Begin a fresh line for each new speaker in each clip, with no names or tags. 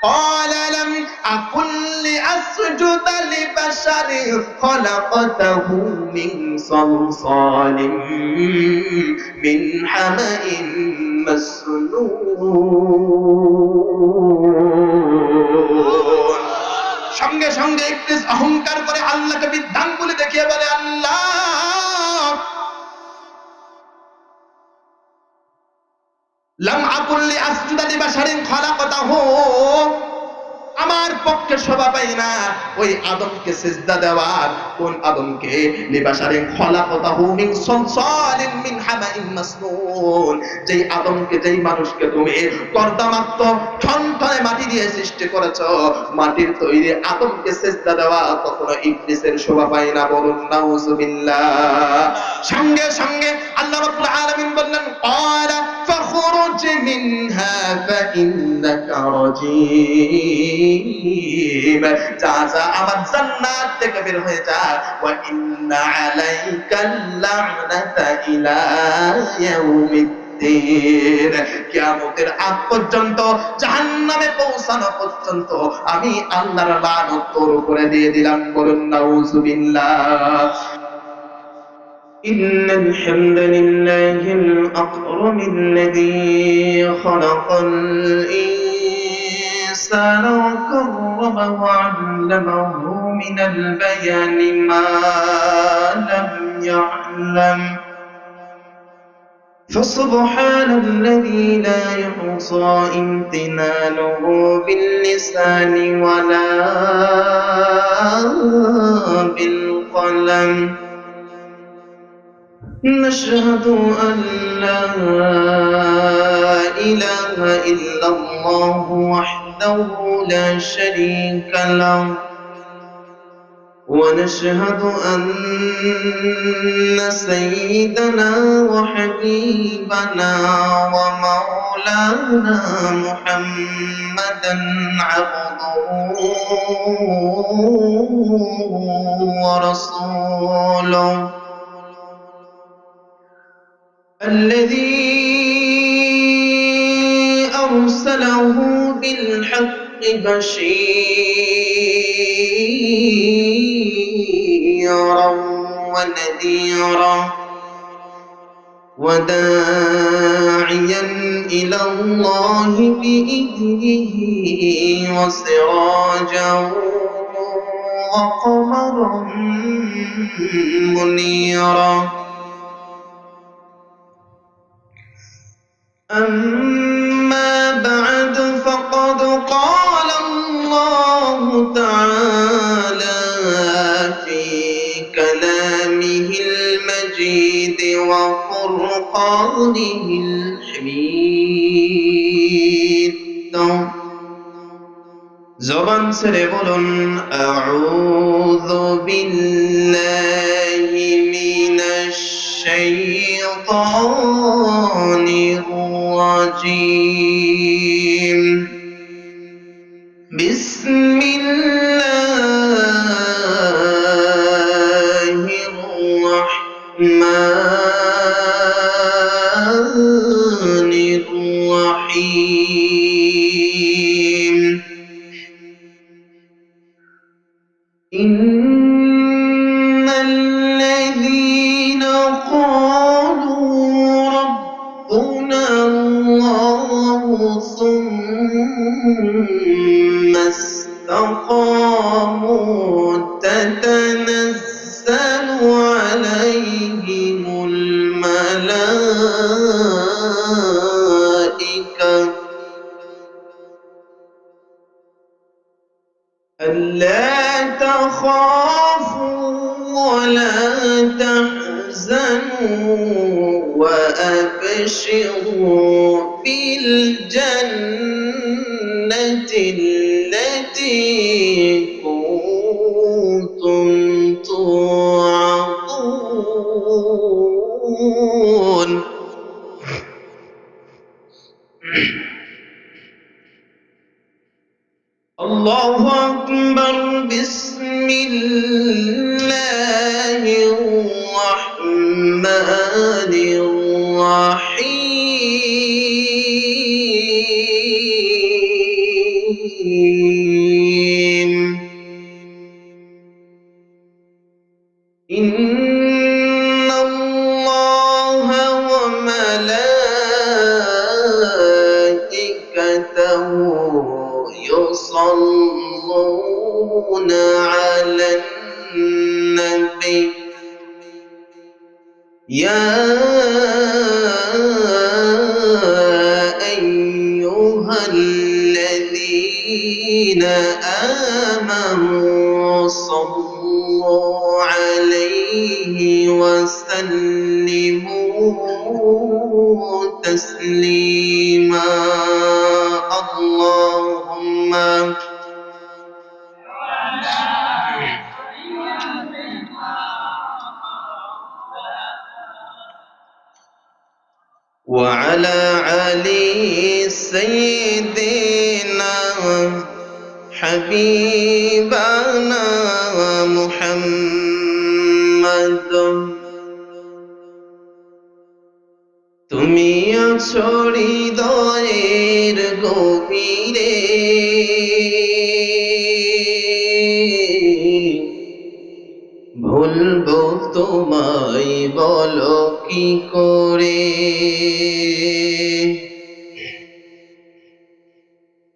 قال لم أكن لأسجد لبشر خلقته من صلصال من حمأ مسنون সঙ্গে সঙ্গে ইবলিস অহংকার করে আল্লাহকে বৃদ্ধাঙ্গুলি দেখিয়ে বলে আল্লাহ লাম আকুল লিআসজুদা লিবাশারিন খালাকতাহু আমার পক্ষে শোভা পায় না ওই আদমকে সিজদা দেওয়ার কোন আদমকে লিবাশারিন খালাকতাহু মিন সালসালিন মিন হামাইন মাসনুন যেই আদমকে যেই মানুষকে তুমি কর্দমাক্ত ঠনঠনে মাটি দিয়ে সৃষ্টি করেছো মাটির তৈরি আদমকে সিজদা দেওয়া কখনো ইবলিসের শোভা পায় না বলুন নাউযুবিল্লাহ সঙ্গে সঙ্গে আল্লাহ রাব্বুল আলামিন বললেন ক্বালা ফাখরুজ মিনহা ফাইন্নাকা রাজীম যা যা আমার জান্নাত থেকে বের হয়ে যা ওয়া ইন্না আলাইকা লা'নাতা ইলা ইয়াউমিদ্দিন কিয়ামতের আগ পর্যন্ত জাহান্নামে পৌঁছানো পর্যন্ত আমি আল্লাহর লানত তোর উপরে দিয়ে দিলাম বলুন নাউযুবিল্লাহ إن الحمد لله الأكرم الذي خلق الإنسان وكرمه وعلمه من البيان ما لم يعلم فسبحان الذي لا يحصى امتنانه باللسان ولا بالقلم نشهد أن لا إله إلا الله وحده لا شريك له ونشهد أن سيدنا وحبيبنا ومولانا محمدا عبده ورسوله الذي أرسله بالحق بشيرا ونذيرا وداعيا إلى الله بإذنه وسراجا وقمرا منيرا أما بعد فقد قال الله تعالى في كلامه المجيد وفرقانه الحميد زبان سربلن أعوذ بالله من الشيطان الرجيم بسم الله الرحمن الرحيم إن الذين قالوا ربنا الله ثم استقاموا تتنزل عليهم الملائكة ألا تخافوا ولا تحزنوا وأبشروا بالجنة التي كنتم توعدون الله أكبر بسم الله الرحمن الرحيم
إن الله وملائكته يصلون على النبي يا أيها الذين آمنوا صلوا عليه وسلموا تسليما اللهم وعلى علي سيدنا حبيبنا محمد তুমি আছো হৃদয়ের গভীরে ভুলবো তোমায় বলো কি করে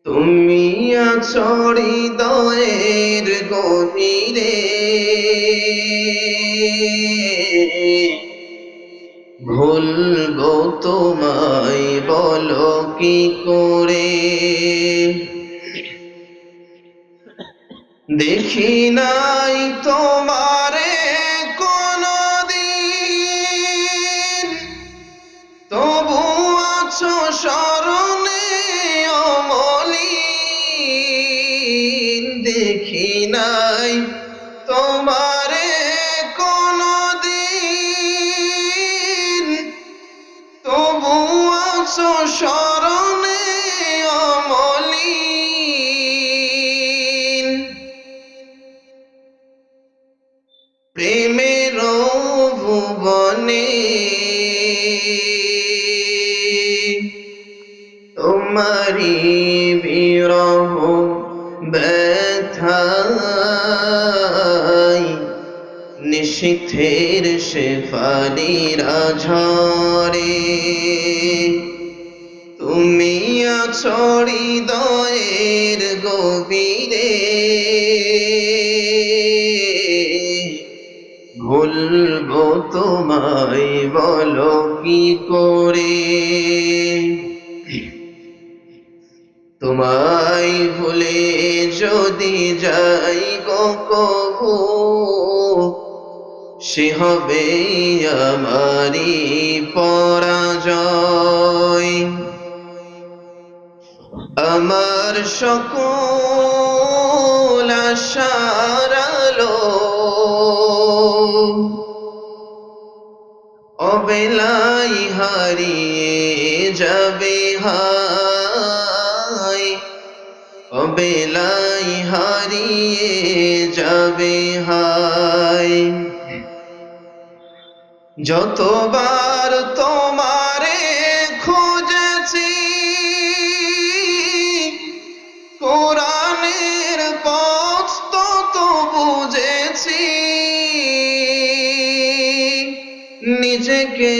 তুমি আছো হৃদয়ের গভীরে ভুলবো তোমায় বলো কি করে দেখি নাই তোমারে কোনদিন তবু আছো স্মরণে অমলিন দেখি নাই তোমারে কোনদিন তবু আছো স্মরণে অমলিন প্রেমের ভুবনে তোমারি বিরহ ব্যথায় নিশীথের শেফালিরা ঝরে তুমি আছো হৃদয়ের গভীরে ভুলবো তোমায় বলো কি করে তোমায় ভুলে যদি যাই গো কবু সে হবে আমারি পরাজয় আমার সকল আশার আলো অবেলাই হারিয়ে যাবে হায় অবেলাই হারিয়ে যাবে হায় যতবার তোমারে খুঁজেছি কোরআনের পথ তো বুঝেছি নিজেকে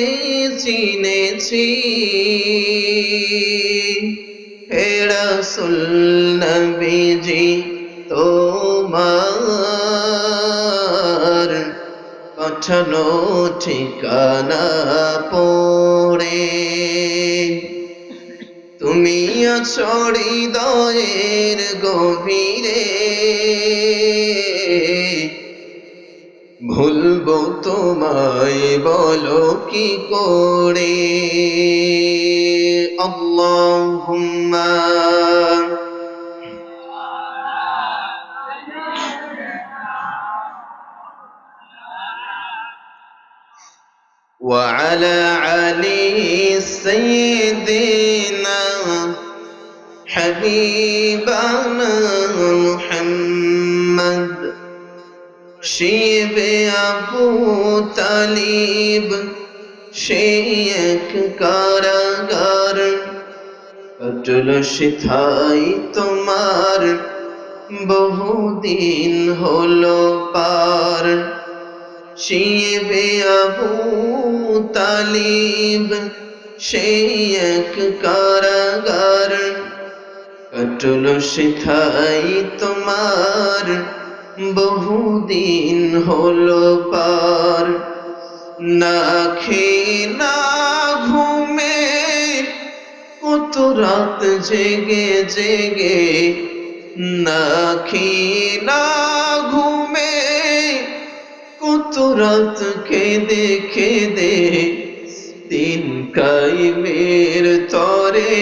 চিনেছি হে রাসূল নবীজি তোমার পাঠানো ঠিকানা পড়ে তুমি আছো হৃদয়ের গভীরে ভুলবো তোমায় বলো কি করে আল্লাহুম্মা وعلى علي سيدنا حبيبنا محمد শিবে আবু তালিব সে এক কারাগার কাটলো সেথায় তোমার বহুদিন হলো পার। শিবে আবু তালিব সেই এক কারাগার। কাটলো সেথায় তোমার বহুদিন হলো পার। না খেয়ে না ঘুমে কত রাত জেগে জেগে, না খেয়ে না ঘুমে কত রাত কেঁদে কেঁদে, দিন কায়েমের তরে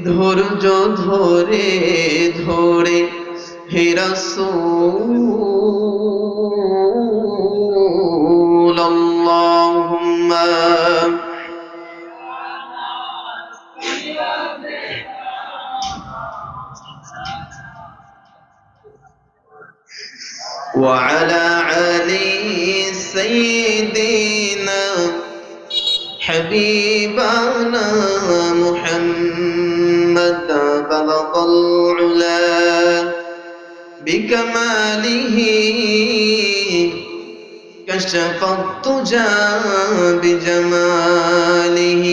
ধৈর্য ধরে ধরে হে রাসূল আল্লাহুম্মা وعلى آل سيدنا حبيبنا محمد بلغ العلا بكماله كشف الدجى بجماله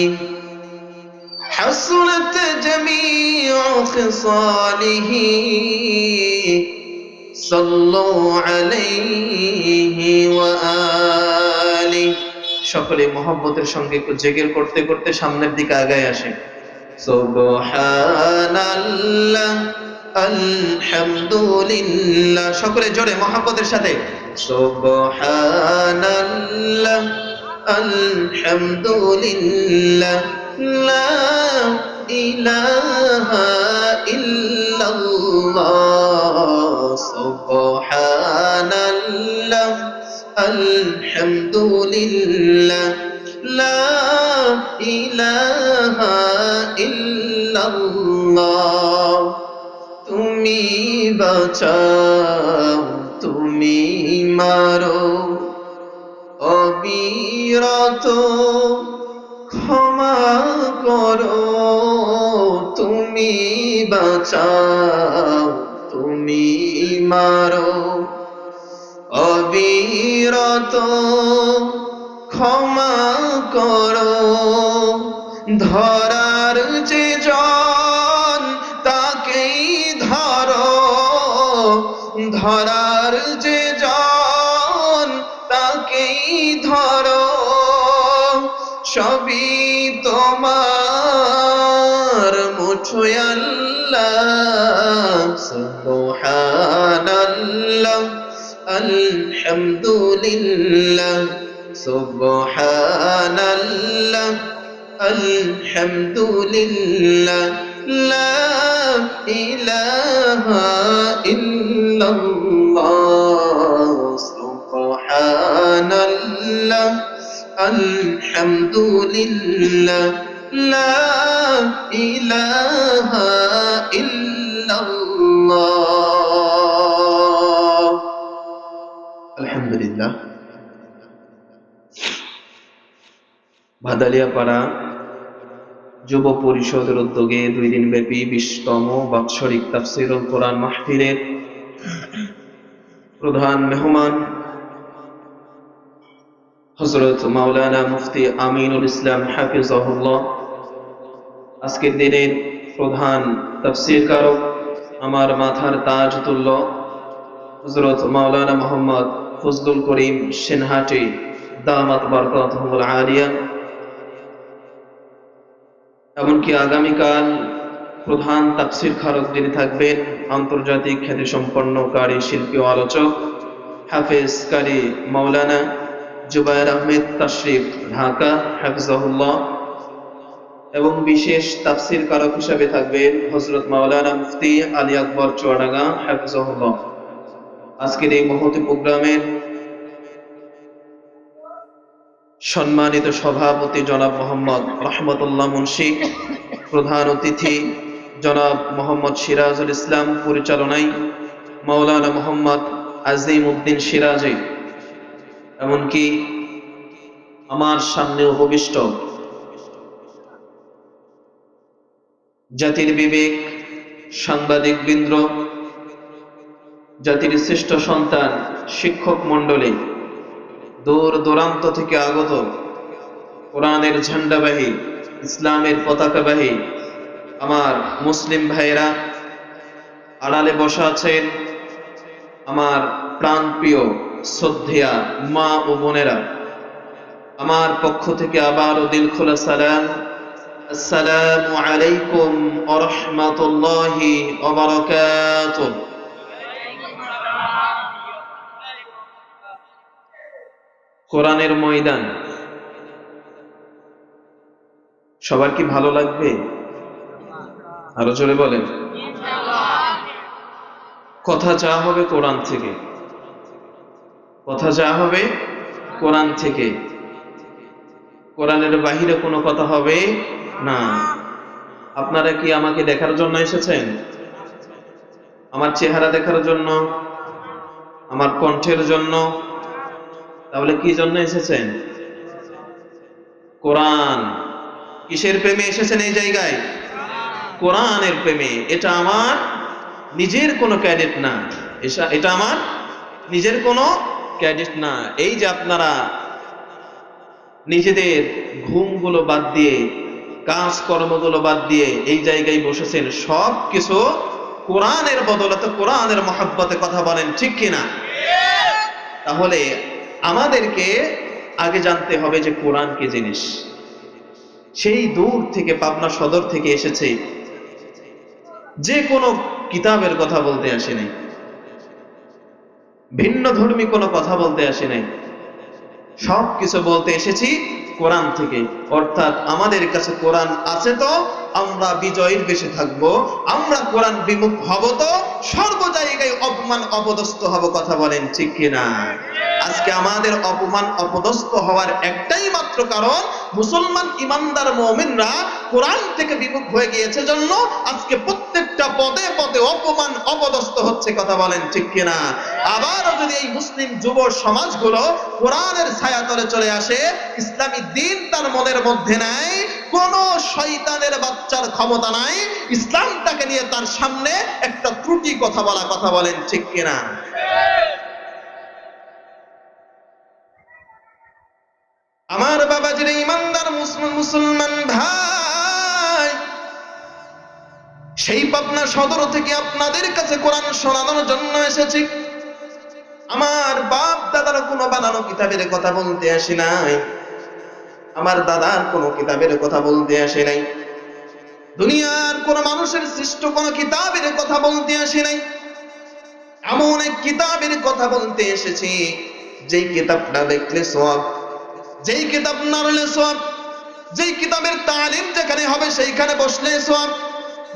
حسنت جميع خصاله صلوا عليه وآله। সকলে মোহাম্মতের সঙ্গে একটু জিকির করতে করতে সামনের দিকে আগায় আসে। সুবহানাল্লাহ আলহামদুলিল্লাহ, সকলে জোরে মোহাম্মতের সাথে সুবহানাল্লাহ আলহামদুলিল্লাহ লা ইলাহা ইল্লাল্লাহ সুবহানাল্লাহ আলহামদুলিল্লাহ লা ইলাহা ইল্লাল্লাহ। তুমি বাঁচাও তুমি মারো অবিরত ক্ষমা করো, তুমি বাঁচাও তুমি মারো অবিরত ক্ষমা করো। ধরার যে জন তাকেই ধরো, ধরার যে জন তাকেই ধরো, সবই তোমার মুঠোয় আল্লাহ। সুবহানাল্লাহ আলহামদুলিল্লাহ সুবহানাল্লাহ আলহামদুলিল্লাহ লা ইলাহা ইল্লাল্লাহ সুবহানাল্লাহ আলহামদুলিল্লাহ লা ইলাহা ইল্লাল্লাহ। আলহামদুলিল্লাহ। ভাদালিয়াপাড়া যুব পরিষদের উদ্যোগে 2 দিন ব্যাপী 20তম বাৎসরিক তাফসীরুল কোরআন মাহফিলের প্রধান মেহমান হযরত মাওলানা মুফতি আমিনুল ইসলাম হাফিজাহুল্লাহ, আজকের দিনের প্রধান তাফসীর কারক আমার মাথার তাজ তুল্য হযরত মাওলানা মুহাম্মদ ফজলুল করিম সিনহাটি দামাত বারকাতুহুল আলিয়া, এমনকি আগামীকাল প্রধান তাফসীর কারক যিনি থাকবেন আন্তর্জাতিক খ্যাতিসম্পন্ন কারি শিল্পী ও আলোচক হাফেজ কারি মাওলানা জুবায়ের আহমেদ তাশরিফ ঢাকা হাফিজাহুল্লাহ, এবং বিশেষ তাফসীর কারক হিসেবে থাকবেন হযরত মাওলানা মুফতি আলী আকবর চুয়াডাঙ্গা হাফিজাহুল্লাহ। আজকের এই মহতী প্রোগ্রামের সম্মানিত সভাপতি জনাব মোহাম্মদ রহমতুল্লাহ মুন্সি, প্রধান অতিথি জনাব মোহাম্মদ সিরাজুল ইসলাম, পরিচালনায় মাওলানা মোহাম্মদ আজিম উদ্দিন সিরাজি, এমনকি আমার সামনে উপবিষ্ট জাতির বিবেক, সাংবাদিক বৃন্দ, জাতির শ্রেষ্ঠ সন্তান, শিক্ষক মণ্ডলী, দূর দূরান্ত থেকে আগত কোরআনের ঝান্ডাবাহী, ইসলামের পতাকাবাহী আমার মুসলিম ভাইয়েরা, আড়ালে বসা আছেন আমার প্রাণপ্রিয় শ্রদ্ধেয়া মা ও বোনেরা, আমার পক্ষ থেকে আবারও দিল খোলা সালাম। আসসালামু আলাইকুম ওয়া রাহমাতুল্লাহি ওয়া বারাকাতুহু। কোরআনের ময়দান সবার কি ভালো লাগবে? আরো জোরে বলেন। কথা যা হবে কোরআন থেকে, কথা যা হবে কোরআন থেকে, কোরআনের বাহিরে কোনো কথা হবে না। আপনারা কি আমাকে দেখার জন্য এসেছেন? আমার চেহারা দেখার জন্য? আমার কণ্ঠের জন্য? তাহলে কি জন্য এসেছেন? কোরআন। কিসের প্রেমে এসেছেন এই জায়গায়? কোরআনের প্রেমে। এটা আমার নিজের কোনো ক্যাডেট না, এটা আমার নিজের কোনো ক্যাডেট না। এই যে আপনারা নিজেদের ঘুমগুলো বাদ দিয়ে, কাজকর্মগুলো বাদ দিয়ে এই জায়গায় বসেছেন, সব কিছু কোরআনের বদলতে, কোরআনের মহব্বতে কথা বলেন, ঠিক কিনা? তাহলে আমাদেরকে আগে জানতে হবে যে কোরআন কি জিনিস। সেই দূর থেকে, পাবনা সদর থেকে এসেছে, যে কোনো কিতাবের কথা বলতে আসে নাই, ভিন্ন ধর্মী কোনো কথা বলতে আসে নাই, সব কিছু বলতে এসেছি কোরআন থেকে। অর্থাৎ আমাদের কাছে কোরআন আছে তো আমরা বিজয়ীর বেশে থাকবো, আমরা কোরআন বিমুখ হব তো সর্ব জায়গায় অপমান অপদস্থ হব, কথা বলেন ঠিক কিনা? আজকে আমাদের অপমান অপদস্থ হওয়ার একটাই মাত্র কারণ, মুসলমান ইমানদার মুমিনরা কোরআন থেকে বিমুখ হয়ে গিয়েছে জন্য আজকে প্রত্যেকটা পদে পদে অপমান অপদস্থ হচ্ছে, কথা বলেন ঠিক কিনা? আবারও যদি এই মুসলিম যুব সমাজগুলো কোরআনের ছায়াতলে চলে আসে, ইসলামী দিন তার মনের মধ্যে নাই, কোন শয়তানের বাচ্চার ক্ষমতা নাই ইসলামটাকে নিয়ে তার সামনে একটা ত্রুটি কথা বলা, কথা বলেন ঠিক কিনা? আমার বাবাজির ইমানদার মুসলমান ভাই, সেই পাবনা সদর থেকে আপনাদের কাছে কোরআন শোনানোর জন্য এসেছি। আমার বাপ দাদার কোনো বানানো কিতাবের কথা বলতে আসি নাই, আমার দাদার কোনো কিতাবের কথা বলতে আসে নাই, দুনিয়ার কোন মানুষের সৃষ্ট কোন কিতাবের কথা বলতে আসে নাই। এমন এক কিতাবের কথা বলতে এসেছি, যেই কিতাবটা দেখলে সওয়াব, যেই কিতাব নাড়লে সওয়াব, যেই কিতাবের তালিম যেখানে হবে সেইখানে বসলে সওয়াব,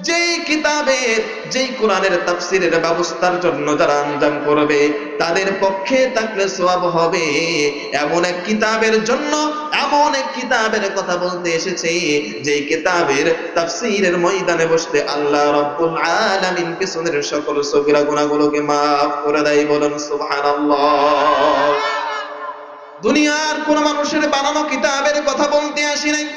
যেই কিতাবের, যেই কোরআনের তাফসীরের ব্যবস্থার জন্য যারা আঞ্জাম করবে তাদের পক্ষে থাকলে সওয়াব হবে, এমন এক কিতাবের জন্য, এমন এক কিতাবের কথা বলতে এসেছে, যেই কিতাবের তাফসীরের ময়দানে বসলে আল্লাহ রাব্বুল আলামিন পিছনের সকল সগীরা গুনাহগুলোকে মাফ করে দেয়, বলেন সুবহানাল্লাহ। দুনিয়ার কোন মানুষের বানানো কিতাবের কথা বলতে আসি নাই।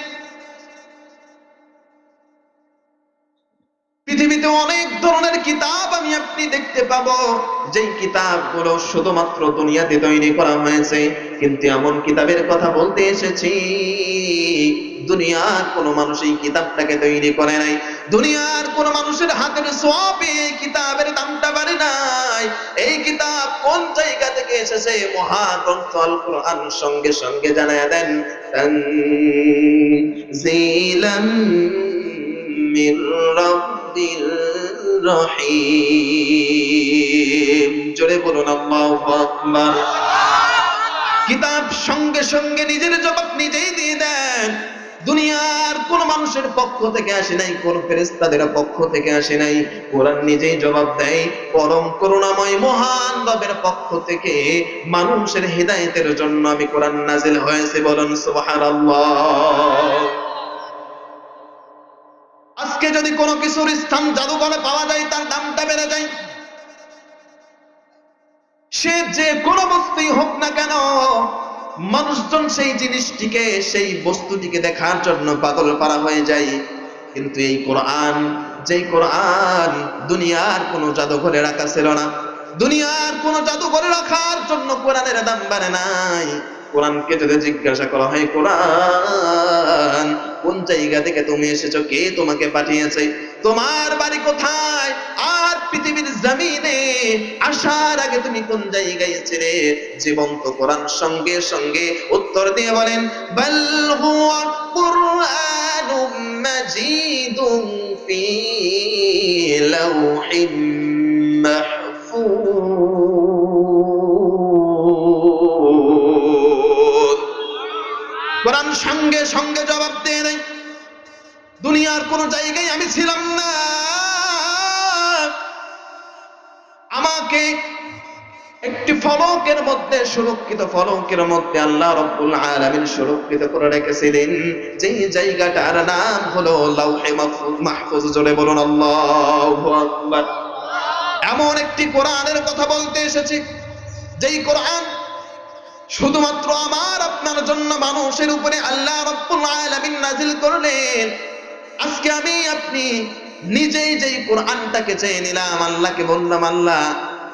পৃথিবীতে অনেক ধরনের কিতাব আমি আপনি দেখতে পাবো, যেই কিতাবগুলো শুধুমাত্র দুনিয়াতে তৈরি করা হয়েছে, কিন্তু এমন কিতাবের কথা বলতে এসেছি দুনিয়ার কোন মানুষ এই কিতাবটাকে তৈরি করে নাই, দুনিয়ার কোন মানুষের হাতের ছোঁয়াবে এই কিতাবের দামটা বাড়ে নাই। এই কিতাব কোন জায়গা থেকে এসেছে? মহাগ্রন্থ আল কোরআন সঙ্গে সঙ্গে জানায়া দেন, তানজিলাম মির রাব্বির রহিম। জোরে বলুন আল্লাহু আকবার। কিতাব সঙ্গে সঙ্গে নিজের জবাব নিজেই দিয়ে দেন। দুনিয়ার কোন মানুষের পক্ষ থেকে আসে নাই, কোন ফেরেশতাদের পক্ষ থেকে আসে নাই, কোরআন নিজেই জবাব দেয়। পরম করুণাময় মহান রবের পক্ষ থেকে মানুষের হেদায়েতের জন্য আমি কোরআন নাজিল হয়েছে, বলেন সুবহানাল্লাহ। আজকে যদি কোনো কিছুর স্থান জাদুঘরে পাওয়া যায়, তার দামটা বেড়ে যায়। সে যে কোনো বস্তুই হোক না কেন, মানুষজন সেই জিনিসটিকে, সেই বস্তুটিকে দেখার জন্য পাগল পারা হয়ে যায়।
কিন্তু এই কোরআন, যেই কোরআন দুনিয়ার কোনো জাদুঘরে রাখা ছিল না, দুনিয়ার কোনো জাদুঘরে রাখার জন্য কোরআনের দাম বাড়ে নাই। কোরআনকে যদি জিজ্ঞাসা করা হয়, কোরআন কোন জায়গা থেকে তুমি এসেছো, কে তোমাকে পাঠিয়েছে, তোমার বাড়ি কোথায়, আর পৃথিবীর জমিনে আসার আগে তুমি কোন জায়গায় ছিলে, জীবন্ত কোরআন সঙ্গে সঙ্গে উত্তর দিয়ে বলেন, বাল হুয়া কুরআনুম মাজিদুন ফি লাউহিম মাহফুজ। কোরআন সঙ্গে সঙ্গে জবাব দিয়ে দেয়, দুনিয়ার কোন জায়গায় আমি ছিলাম না, আমাকে একটি ফলকের মধ্যে, সুরক্ষিত ফলকের মধ্যে আল্লাহ রাব্বুল আলামিন সুরক্ষিত করে রেখেছিলেন, যেই জায়গাটার নাম হলো লাউহে মাহফুজ। জোরে বলুন আল্লাহু আকবার। এমন একটি কোরআনের কথা বলতে এসেছি, যেই কোরআন শুধুমাত্র আমার আপনার জন্য মানুষের উপরে আল্লাহ রাব্বুল আলামিন নাজিল করলেন। আজকে আমি আপনি নিজেই যেই কোরআনটাকে চেয়ে নিলাম, আল্লাহকে বললাম, আল্লাহ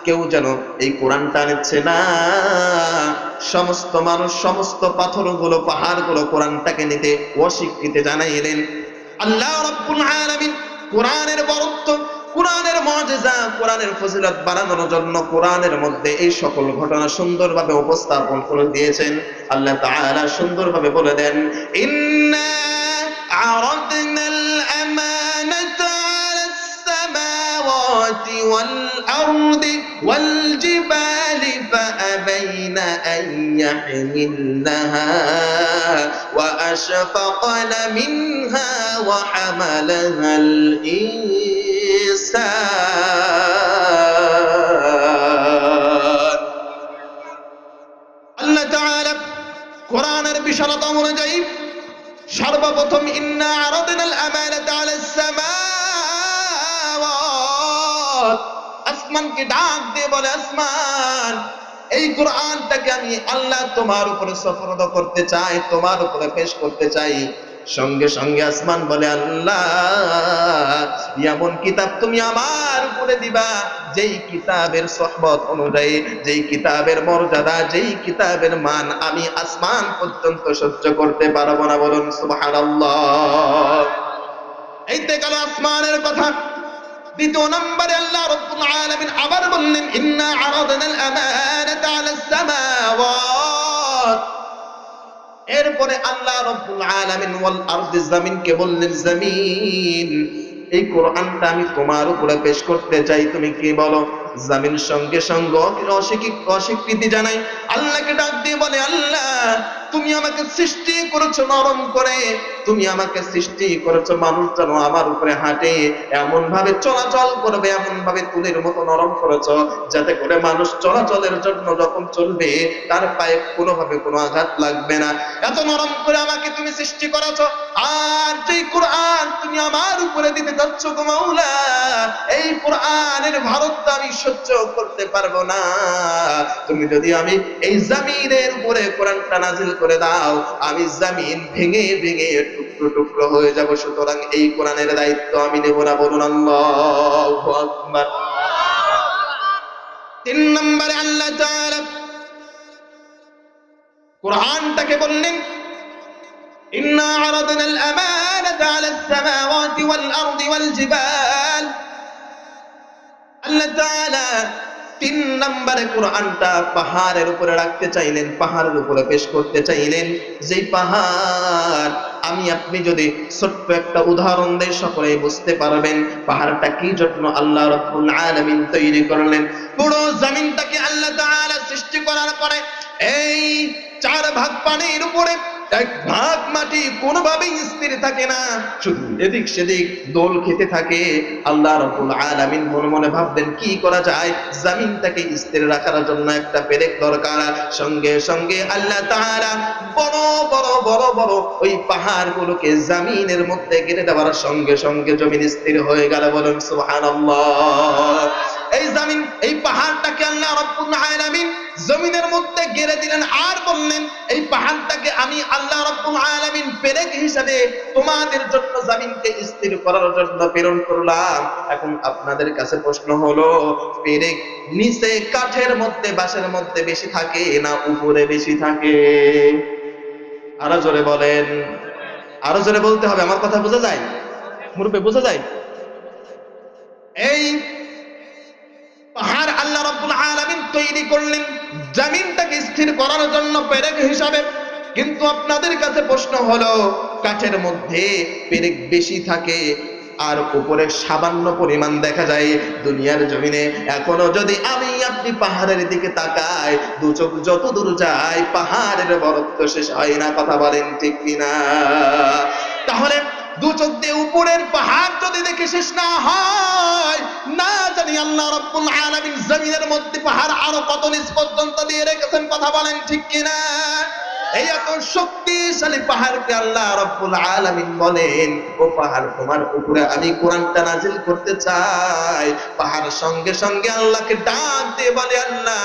কেউ যেন এই কোরআনটা নিচ্ছে না, সমস্ত মানুষ, সমস্ত পাথরগুলো, পাহাড়গুলো কোরআনটাকে নিতে অস্বীকৃতি জানাইলেন। আল্লাহ রাব্বুল আলামিন কোরআনের বরত্ব, কোরআনের মুজিজা, কোরআনের ফজিলত বাড়ানোর জন্য কোরআনের মধ্যে এই সকল ঘটনা সুন্দরভাবে উপস্থাপন করে দিয়েছেন। আল্লাহ তাআলা সুন্দরভাবে বলে দেন, ইন্না আরাদনাল আমানাতা আলাস সামাওয়াতি ওয়াল আরদি ওয়াল জিবালি ফাআবাইনা আন ইয়াহমিলনাহা ওয়া আশফাকনা মিনহা ওয়া হামালাহাল আল্লাহ তাআলা কোরআনের বিশালতা অনুযায়ী সর্বপ্রথম ইন্না আরাদনাল আমানাতা আলাস সামাওয়াত, আসমানকে ডাক দিয়ে বলে, আসমান, এই কোরআনটাকে আমি আল্লাহ তোমার উপরে সুপর্দ করতে চাই, তোমার উপরে পেশ করতে চাই। সঙ্গে সঙ্গে আসমান বলে, আল্লাহ এমন কিতাব তুমি আমার উপরে দিবা, যেই কিতাবের সোহবত অনুযায়ী, যেই কিতাবের মর্যাদা, যেই কিতাবের মান আমি আসমান পর্যন্ত সহ্য করতে পারবো না। বলুন সুবহানাল্লাহ। এইতে গেল আসমানের কথা। দ্বিতীয় নম্বরে আল্লাহ রাব্বুল আলামিন আবার বললেন, ইন্না আরাদনাল আমানাতা আলাস সামাওয়াত। এরপরে আল্লাহ রাব্বুল আলামিন ওয়াল আরদি, জমিনকে বললেন, জমিন, এই কোরআনটা আমি তোমার উপরে পেশ করতে চাই, তুমি কি বলো? জমিন সঙ্গে সঙ্গে অস্বীকৃতি জানাই, আল্লাহকে ডাক দিয়ে বলে, আল্লাহ তুমি আমাকে সৃষ্টি করেছো নরম করে, তুমি আমাকে সৃষ্টি করেছো মানুষ যেন আমার উপরে হাঁটে, এমন ভাবে চলাচল করবে, এমন ভাবে তুলের মতো নরম করেছো, যাতে করে মানুষ চলাচলের জন্য যখন চলবে তার পায়ে কোনোভাবে কোনো আঘাত লাগবে না। এত নরম করে আমাকে তুমি সৃষ্টি করেছো, আর যেই কোরআন তুমি আমার উপরে দিতে যাচ্ছ গো মাওলা, এই কোরআনের ভারতটা আমি সহ্য করতে পারবো না। তুমি যদি আমি এই জমিনের উপরে কোরআনটা নাজিল করে দাও, আমি জমিন ভেঙে ভেঙে টুকরো টুকরো হয়ে যাব। সুতরাং এই কোরআনের দায়িত্ব আমি নেব না। বলুন আল্লাহু আকবার। 3 নম্বরে আল্লাহ তাআলা কোরআনটাকে বললেন, ইন্না আরাদনাল আমানাতা আলাস সামাওয়াতি ওয়াল আরদি ওয়াল জিবাল। আল্লাহ তাআলা 3 নম্বরে কোরআনটা পাহাড়ের উপরে রাখতে চাইলেন, পাহাড়ের উপরে পেশ করতে চাইলেন। যেই পাহাড় আমি আপনি যদি ছোট্ট একটা উদাহরণ দেই, সকলেই বুঝতে পারবেন পাহাড়টা কি জন্য আল্লাহ রাব্বুল আলামিন তৈরি করলেন। পুরো জমিনটাকে আল্লাহ তাআলা সৃষ্টি করার পরে এই 4 ভাগ পানির উপরে 1 ভাগ মাটি কোনোভাবেই স্থির থাকে না, শুধু এদিক সেদিক দোল খেতে থাকে। আল্লাহ রাব্বুল আলামিন মনে মনে ভাবলেন, কি করা যায়, জমিনটাকে স্থির রাখার জন্য একটা পেরেক দরকার। সঙ্গে সঙ্গে আল্লাহ তাআলা বড় বড় বড় বড় ওই পাহাড়গুলোকে জমিনের মধ্যে গেড়ে দেওয়ার সঙ্গে সঙ্গে জমিন স্থির হয়ে গেল। বলুন সুবহানাল্লাহ। এই জমিন, এই পাহাড়টাকে আল্লাহ রাব্বুল আলামিন জমিনের মধ্যে গেড়ে দিলেন আর বললেন এই পাহাড়টাকে আমি আল্লাহ রাব্বুল আলামিন পেরেক হিসেবে তোমাদের জন্য জমিনকে স্থির করার জন্য প্রেরণ করলাম। এখন আপনাদের কাছে প্রশ্ন হলো, পেরেক নিচে কাঠের মধ্যে বাঁশের মধ্যে বেশি থাকে না উপরে বেশি থাকে? আরো জোরে বলেন, আরো জোরে বলতে হবে, আমার কথা বোঝা যায়? মুরুব্বি বোঝা যায়? এই পাহাড় আল্লাহ রাব্বুল আলামিন তৈরি করলেন জমিনটাকে স্থির করার জন্য পেরেক হিসাবে, কিন্তু আপনাদের কাছে প্রশ্ন হলো কাঠের মধ্যে পেরেক বেশি থাকে আর উপরে সামান্য পরিমাণ দেখা যায় দুনিয়ার জমিনে। এখনো যদি আমি আপনি পাহাড়ের দিকে তাকাই, দু চোখ যত দূর যায় পাহাড়ের বরত্ব শেষ হয় না। কথা বলেন ঠিক কিনা? তাহলে দু চোখ দিয়ে উপরের পাহাড় যদি দেখে শেষ না হয়, না জানি আল্লাহ রাব্বুল আলামিন জমিনের মধ্যে পাহাড় আরো কত নিচ পর্যন্ত দিয়ে রেখেছেন। কথা বলেন ঠিক কিনা? এই এত শক্তিশালী পাহাড়কে আল্লাহ রাব্বুল আলামিন বলেন, ও পাহাড় তোমার উপরে আমি কোরআনটা নাজিল করতে চাই। পাহাড় সঙ্গে সঙ্গে আল্লাহকে ডাক দিয়ে বলে, আল্লাহ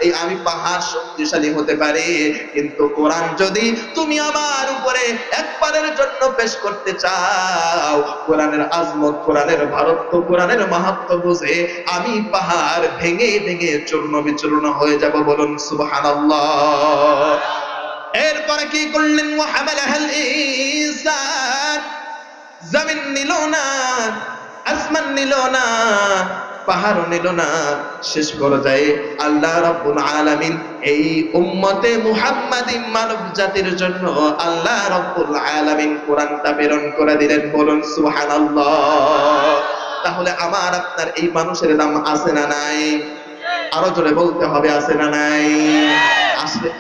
এই আমি পাহাড় শক্তিশালী হতে পারি, কিন্তু কোরআন যদি তুমি আমার উপরে একবারের জন্য পেশ করতে চাও, কোরআনের আজমত, কোরআনের ভারত্ব, কোরআনের মাহাত্ম্য বুঝে আমি পাহাড় ভেঙে ভেঙে চূর্ণ বিচূর্ণ হয়ে যাব। বলুন সুবহানাল্লাহ। এরপরে কি করলেন? ওয়াহামালাহাল ইনসান, জমিন নিল না, আসমান নিল না, পাহাড়ও নিল না। শেষ পর্যায়ে আল্লাহ রাব্বুল আলামিন এই উম্মতে মুহাম্মাদি মানব জাতির জন্য আল্লাহ রাব্বুল আলামিন কোরআনটা প্রেরণ করে দিলেন। বলুন সুবহানাল্লাহ। তাহলে আমার আপনার এই মানুষের দাম আছে না নাই? আরো জোরে বলতে হবে, আছে না নাই? আসলে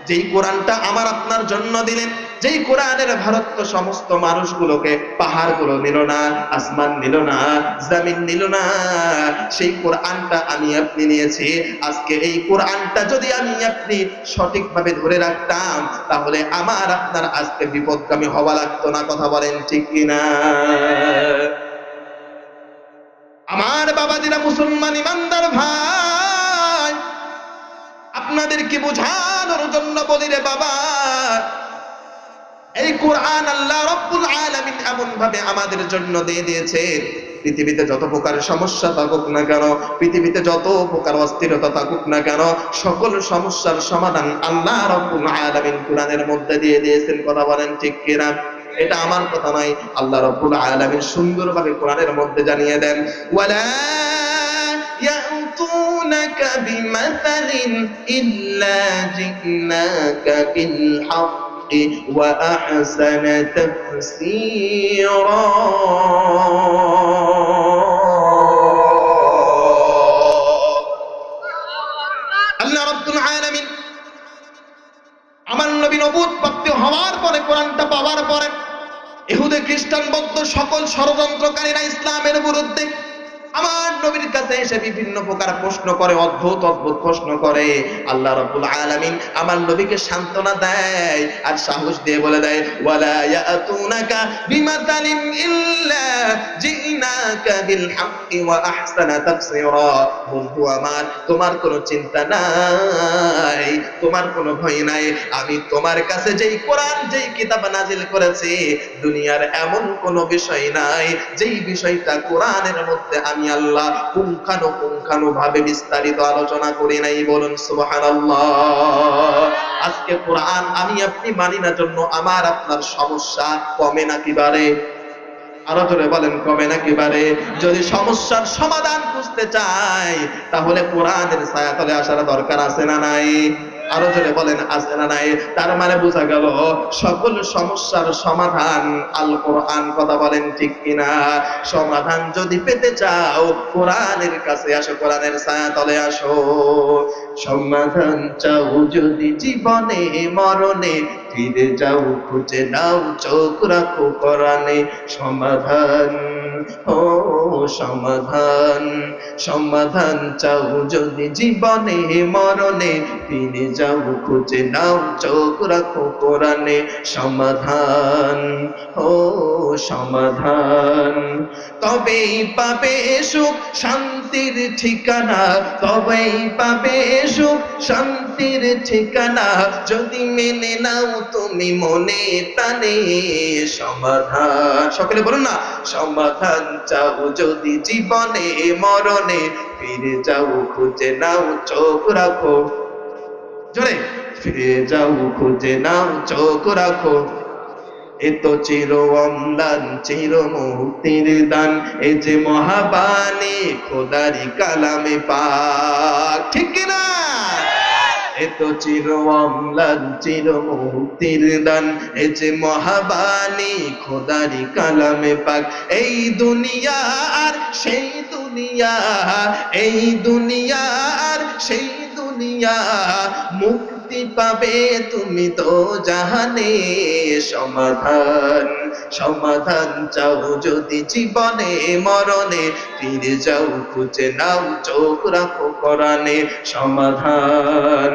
যেই কোরআনটা আমার আপনার জন্য দিলেন, যেই কোরআনের ভারত্ব সমস্ত মানুষগুলোকে, পাহাড়গুলো নিল না, আসমান নিল না, জমিন নিল না, সেই কোরআনটা আমি আপনি নিয়েছি। আজকে এই কোরআনটা যদি আমি আপনি সঠিকভাবে ধরে রাখতাম, তাহলে আমার আপনার আজকে বিপদগামী হওয়া লাগতো না। কথা বলেন ঠিক কিনা? আমার বাবাজিরা, মুসলমান ইমানদার ভাই, আপনাদেরকে বোঝানোর জন্য বলি রে বাবা, এই কোরআন আল্লাহ রাব্বুল আলামিন এমন ভাবে আমাদের জন্য দিয়ে দিয়েছেন, পৃথিবীতে যত প্রকার সমস্যা থাকুক না কেন, পৃথিবীতে যত প্রকার অস্থিরতা থাকুক না কেন, সকল সমস্যার সমাধান আল্লাহ রাব্বুল আলামিন কোরআনের মধ্যে দিয়ে দিয়েছেন। কথা বলেন ঠিক কিনা? এটা আমার কথা নয়, আল্লাহ রাব্বুল আলামিন সুন্দরভাবে কোরআনের মধ্যে জানিয়ে দেন, ওয়ালা ইয়াতুনাকা বিমাসালিন ইল্লা জিনাকা বিল হাক্কি ওয়া আহসানা তাফসীরা। আল্লাহ রাব্বুল আলামিন আমার নবী নবুয়ত প্রাপ্ত হওয়ার পরে, কোরআনটা পাওয়ার পরে, ইহুদি খ্রিস্টান বৌদ্ধ সকল ষড়যন্ত্রকারীরা ইসলামের বিরুদ্ধে আমার নবীর কাছে এসে বিভিন্ন প্রকার প্রশ্ন করে, অদ্ভুত অদ্ভুত প্রশ্ন করে। আল্লাহ রাব্বুল আলামিন আমার নবীকে সান্ত্বনা দেয় আর সাহস দিয়ে বলে দেয়, ওয়ালা ইয়াতুনাকা বিমাসালিন ইল্লা জিনাকা বিল হাক্কি ওয়া আহসানা তাফসীরা। বন্ধু আমার, তোমার কোনো চিন্তা নাই, তোমার কোনো ভয় নাই। আমি তোমার কাছে যেই কোরআন, যেই কিতাব নাজিল করেছি, দুনিয়ার এমন কোনো বিষয় নাই যেই বিষয়টা কোরআনের মধ্যে আমি আল্লাহ পুঙ্খানুপুঙ্খানুভাবে বিস্তারিত আলোচনা করি নাই। বলুন সুবহানাল্লাহ। আজকে কোরআন আমি আপনি মানি না জন্য আমার আপনার সমস্যা কমে নাকি বাড়ে? আরো জোরে বলেন, কমে নাকি বাড়ে? যদি সমস্যার সমাধান খুঁজতে চাই, তাহলে কোরআনের ছায়াতলে আসার দরকার আছে না নাই? আরো জোরে বলেন, আছে না নাই? তার মানে বোঝা গেল সকল সমস্যার সমাধান আল কোরআন। কথা বলেন ঠিক কিনা? সমাধান যদি পেতে চাও, কোরআনের কাছে আসো, কোরআনের ছায়াতলে আসো। সমাধান চাও যদি জীবনে মরণে, ফিরে যাও খুঁজে নাও, চোখ রাখো কোরআনে। সমাধান ও সমাধান। সমাধান চাও যদি জীবনে মরণে, ফিরে যাও খুঁজে নাও চোখ রাখো কোরআনে। সমাধান ও সমাধান, তবেই পাবে সুখ শান্তির ঠিকানা, তবেই পাবে সুখ শান্তির ঠিকানা, যদি মেনে নাও তুমি মনে প্রাণে। সমাধান, সকলে বলুন না, সমাধান চাও যদি জীবনে মরণে, ফিরে যাও খুঁজে নাও চোখ রাখো, জোরে, ফিরে যাও খুঁজে নাও চোখ রাখো। এ তো চির অম্লান চির মুক্তির দান, এ যে মহাবাণী খোদারি কালামে পাক, ঠিক কিনা? এ তো চির অম্লান চির মুক্তির দান, এ যে মহাবাণী খোদারি কালামে পাক। এই দুনিয়া আর সেই দুনিয়া, এই দুনিয়া আর সেই দুনিয়া, মুক্তি পাবে তুমি তো জাহানে। সমাধান, সমাধান চাও যদি জীবনে মরণে, ফিরে যাও খুঁজে নাও চোখ রাখো কোরআনে। সমাধান,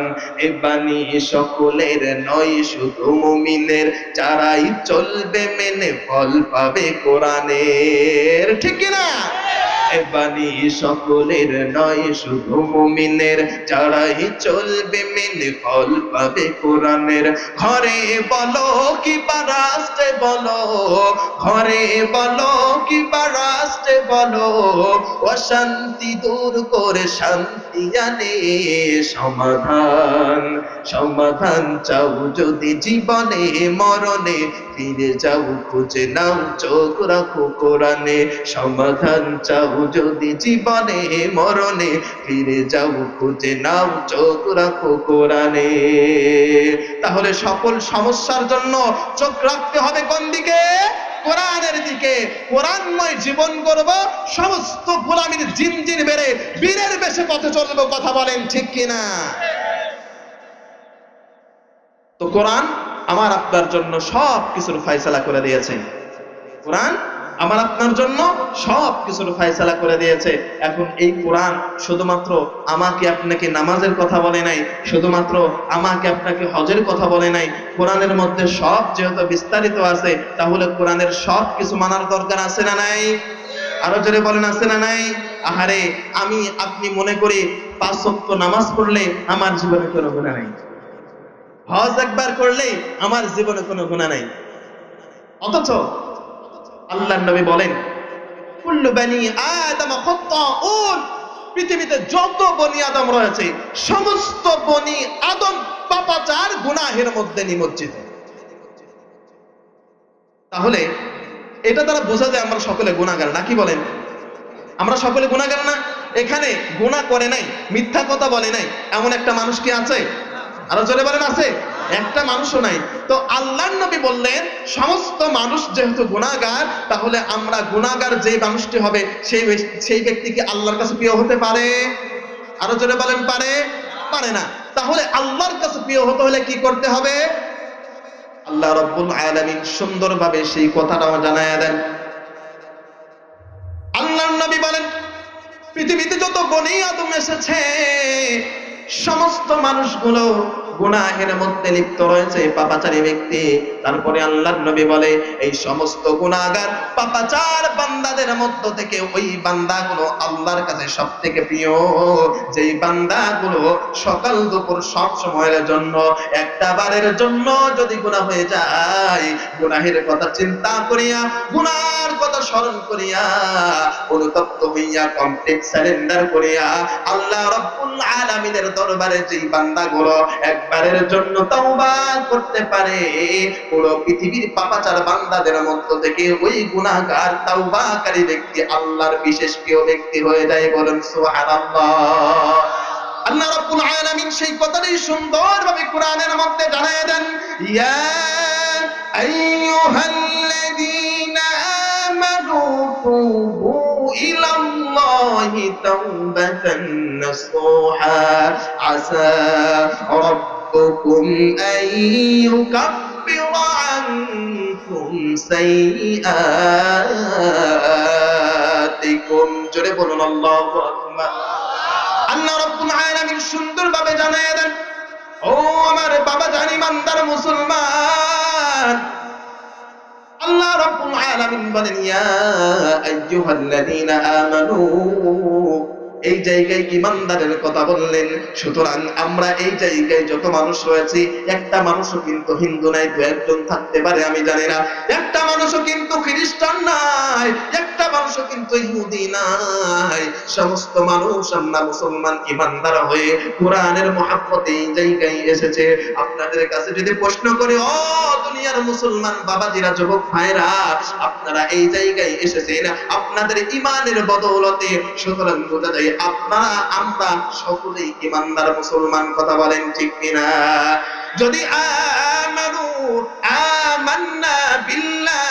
এ বাণী সকলের নয় শুধু মুমিনের, যারাই চলবে মেনে ফল পাবে কোরআনের, ঠিক কিনা? এ বাণী সকলের নয় শুধু মুমিনের, যারাই চলবে মেনে ফল পাবে কোরআনের। ঘরে বলো কি বা রাষ্ট্রে বলো, ঘরে বলো কি বা রাষ্ট্রে বলো, অশান্তি দূর করে শান্তি আনে। সমাধান, সমাধান চাও যদি জীবনে মরণে, ফিরে যাও খুঁজে নাও চোখ রাখো কোরআনে। সমাধান চাও যদি জীবনে মরণে, ফিরে যাও খুঁজে নাও চোখ রাখো কোরআনে। তাহলে সকল সমস্যার জন্য চোখ রাখতে হবে কোন দিকে? কোরআনের দিকে। কোরআনময় জীবন করব, সমস্ত গোলামীর জিনজির বেড়ে বীরের বেশে পথে চলবো, কথা বলেন ঠিক কিনা? তো কোরআন আমার আপনার জন্য সব কিছুর ফয়সালা করে দিয়েছে। কোরআন আমার আপনার জন্য সব কিছুর ফয়সালা করে দিয়েছে। এখন এই কোরআন শুধুমাত্র আমাকে আপনাকে নামাজের কথা বলে নাই, শুধুমাত্র আমাকে আপনাকে হজের কথা বলে নাই। কোরআনের মধ্যে সব যেহেতু বিস্তারিত আছে, তাহলে কোরআনের সব কিছু মানার দরকার আছে না নাই? আরো জোরে বলেন, আছে না নাই? আহারে, আমি আপনি মনে করি 5 ওয়াক্ত নামাজ পড়লে আমার জীবনে কোনো গুনাহ নাই, হজ একবার করলে আমার জীবনে কোনো গুনাহ নাই। অথচ আল্লাহর নবী বলেন, কুল্লু বনি আদম খাত্তাউন, পৃথিবীতে যত বনি আদম রয়েছে সমস্ত বনি আদম পাপাচার গুনাহের মধ্যে নিমজ্জিত। তাহলে এটা দ্বারা বোঝা যায় আমরা সকলে গুনাহগার, নাকি বলেন? আমরা সকলে গুনাহগার না? এখানে গুনাহ করে নাই, মিথ্যা কথা বলে নাই, এমন একটা মানুষ কি আছে? আরো জোরে বলেন, আছে? একটা মানুষও নাই। তো আল্লাহর নবী বললেন সমস্ত মানুষ যেহেতু গুনাহগার, তাহলে আমরা গুনাহগার যে মানুষটি হবে সেই ব্যক্তি কি আল্লাহর কাছে প্রিয় হতে পারে? আরো জোরে বলেন, পারে? পারে না। তাহলে আল্লাহর কাছে প্রিয় হতে হলে কি করতে হবে? আল্লাহ রাব্বুল আলামিন সুন্দরভাবে সেই কথাটাও জানায়া দেন। আল্লাহর নবী বলেন, পৃথিবীতে যত বনি আদম এসেছে সমস্ত মানুষগুলো গুনাহের মধ্যে লিপ্ত রয়েছে, পাপাচারী ব্যক্তি। তারপরে আল্লাহর নবী বলে, এই সমস্ত গুনাহগার পাপাচার বান্দাদের মধ্য থেকে ওই বান্দাগুলো আল্লাহর কাছে সবথেকে প্রিয়, যেই বান্দাগুলো সকাল দুপুর সব সময়ের জন্য একটা বারের জন্য যদি গুনাহ হয়ে যায়, গুনাহের কথা চিন্তা করিয়া, গুনার কথা স্মরণ করিয়া, অনুতপ্ত হইয়া, কমপ্লিট সারেন্ডার করিয়া আল্লাহ রাব্বুল আলামিনের দরবারে যেই বান্দাগুলো একবারের জন্য তাওবা করতে পারে, পুরো পৃথিবীর পাপাচার বান্দাদের মধ্য থেকে ওই গুনাহগার তাওবাকারী ব্যক্তি আল্লাহর বিশেষ প্রিয় ব্যক্তি হয়ে যায়। বলেন সুবহানাল্লাহ। আল্লাহ রাব্বুল আলামিন সেই কথাটাই সুন্দরভাবে কোরআনের মধ্যে জানায় দেন, ইয়া আইয়ুহাল্লাযীনা আমানু তুবু ইলাল্লাহি তাওবাতান নাসুহা আসা রাব্বুকুম আন ইউকাফিরা আনকুম সাইয়্যাতিকুম আলাইকুম। জোরে বলুন আল্লাহু আকবার। আল্লাহ রাব্বুল আলামিন সুন্দরভাবে জানিয়ে দেন, ও আমার বাবা জানি ইমানদার মুসলমান, আল্লাহ রাব্বুল আলামিন বলেন, ইয়া আইয়ুহাল্লাযীনা আমানু, এই জায়গায় ইমানদারের কথা বললেন। সুতরাং আমরা এই জায়গায় যত মানুষ রয়েছি, একটা মানুষও কিন্তু হিন্দু নাই, দু একজন থাকতে পারে আমি জানি না, একটা মানুষও কিন্তু খ্রিস্টান নাই, একটা মানুষও কিন্তু ইহুদি নাই, সমস্ত মানুষ আমরা মুসলমান ইমানদার হয়ে কোরআনের মহব্বতে এই জায়গায় এসেছে। আপনাদের কাছে যদি প্রশ্ন করে, ও দুনিয়ার মুসলমান বাবাজিরা, যুবক ভাইরা, আপনারা এই জায়গায় এসেছেন আপনাদের ইমানের বদৌলতে, সুতরাং বোঝা যায় আপনারা আমরা সকলেই ইমানদার মুসলমান। কথা বলেন ঠিক কিনা? যদি আমান্না বিল্লাহ,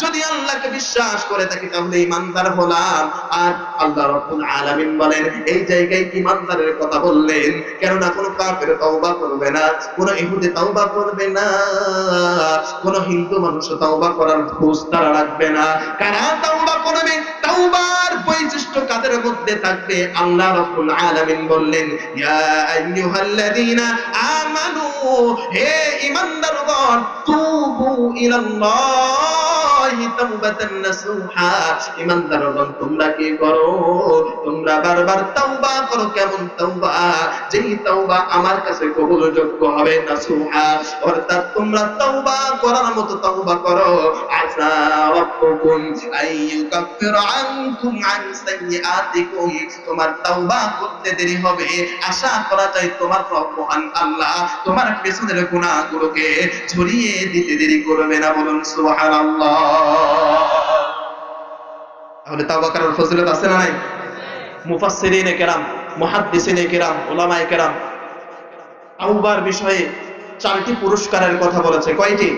যদি আল্লাহকে বিশ্বাস করে থাকি তাহলে ইমানদার হলাম। আর আল্লাহ রাব্বুল আলামিন বলেন, এই জায়গায় ইমানদারের কথা বললেন, কেননা কোনো কাফের তওবা করবে না, কোনো ইহুদি তওবা করবে না, কোনো হিন্দু মানুষ তওবা করার খোঁজ তারা রাখবে না। কারা তওবা করবে, তওবার বৈশিষ্ট্য কাদের মধ্যে থাকবে? আল্লাহ রাব্বুল আলামিন বললেন, ইয়া আইয়ুহাল্লাযীনা আমানু, হে ঈমানদারগণ, তুবু ইলাল্লাহি তাওবাতান নাসুহা, ঈমানদারগণ তোমরা কি করো? তোমরা বারবার তাওবা করো। কেমন তাওবা? যেই তাওবা আমার কাছে কবুলযোগ্য হবে। নাসুহা অর্থাৎ তোমরা তাওবা করার মতো তাওবা করো। আসা রাব্বুকুম আইয়ুকাফিরা আনকুম আন সাইয়্যাতিকুম, তোমার তাওবা করতে দেরি হবে, আশা করা যায় তোমার রব মহান আল্লাহ তোমার পেছনের গুনাহগুলোকে ঝরিয়ে দিতে দেরি করবে না। বলুন সুবহানাল্লাহ। তাহলে তাওবা করার ফজিলত আছে না নাই? মুফাসসিরিনে কেরাম, মুহাদ্দিসিনে কেরাম, উলামায়ে কেরাম তাওবার বিষয়ে 4টি পুরস্কারের কথা বলেছে। কয়টি?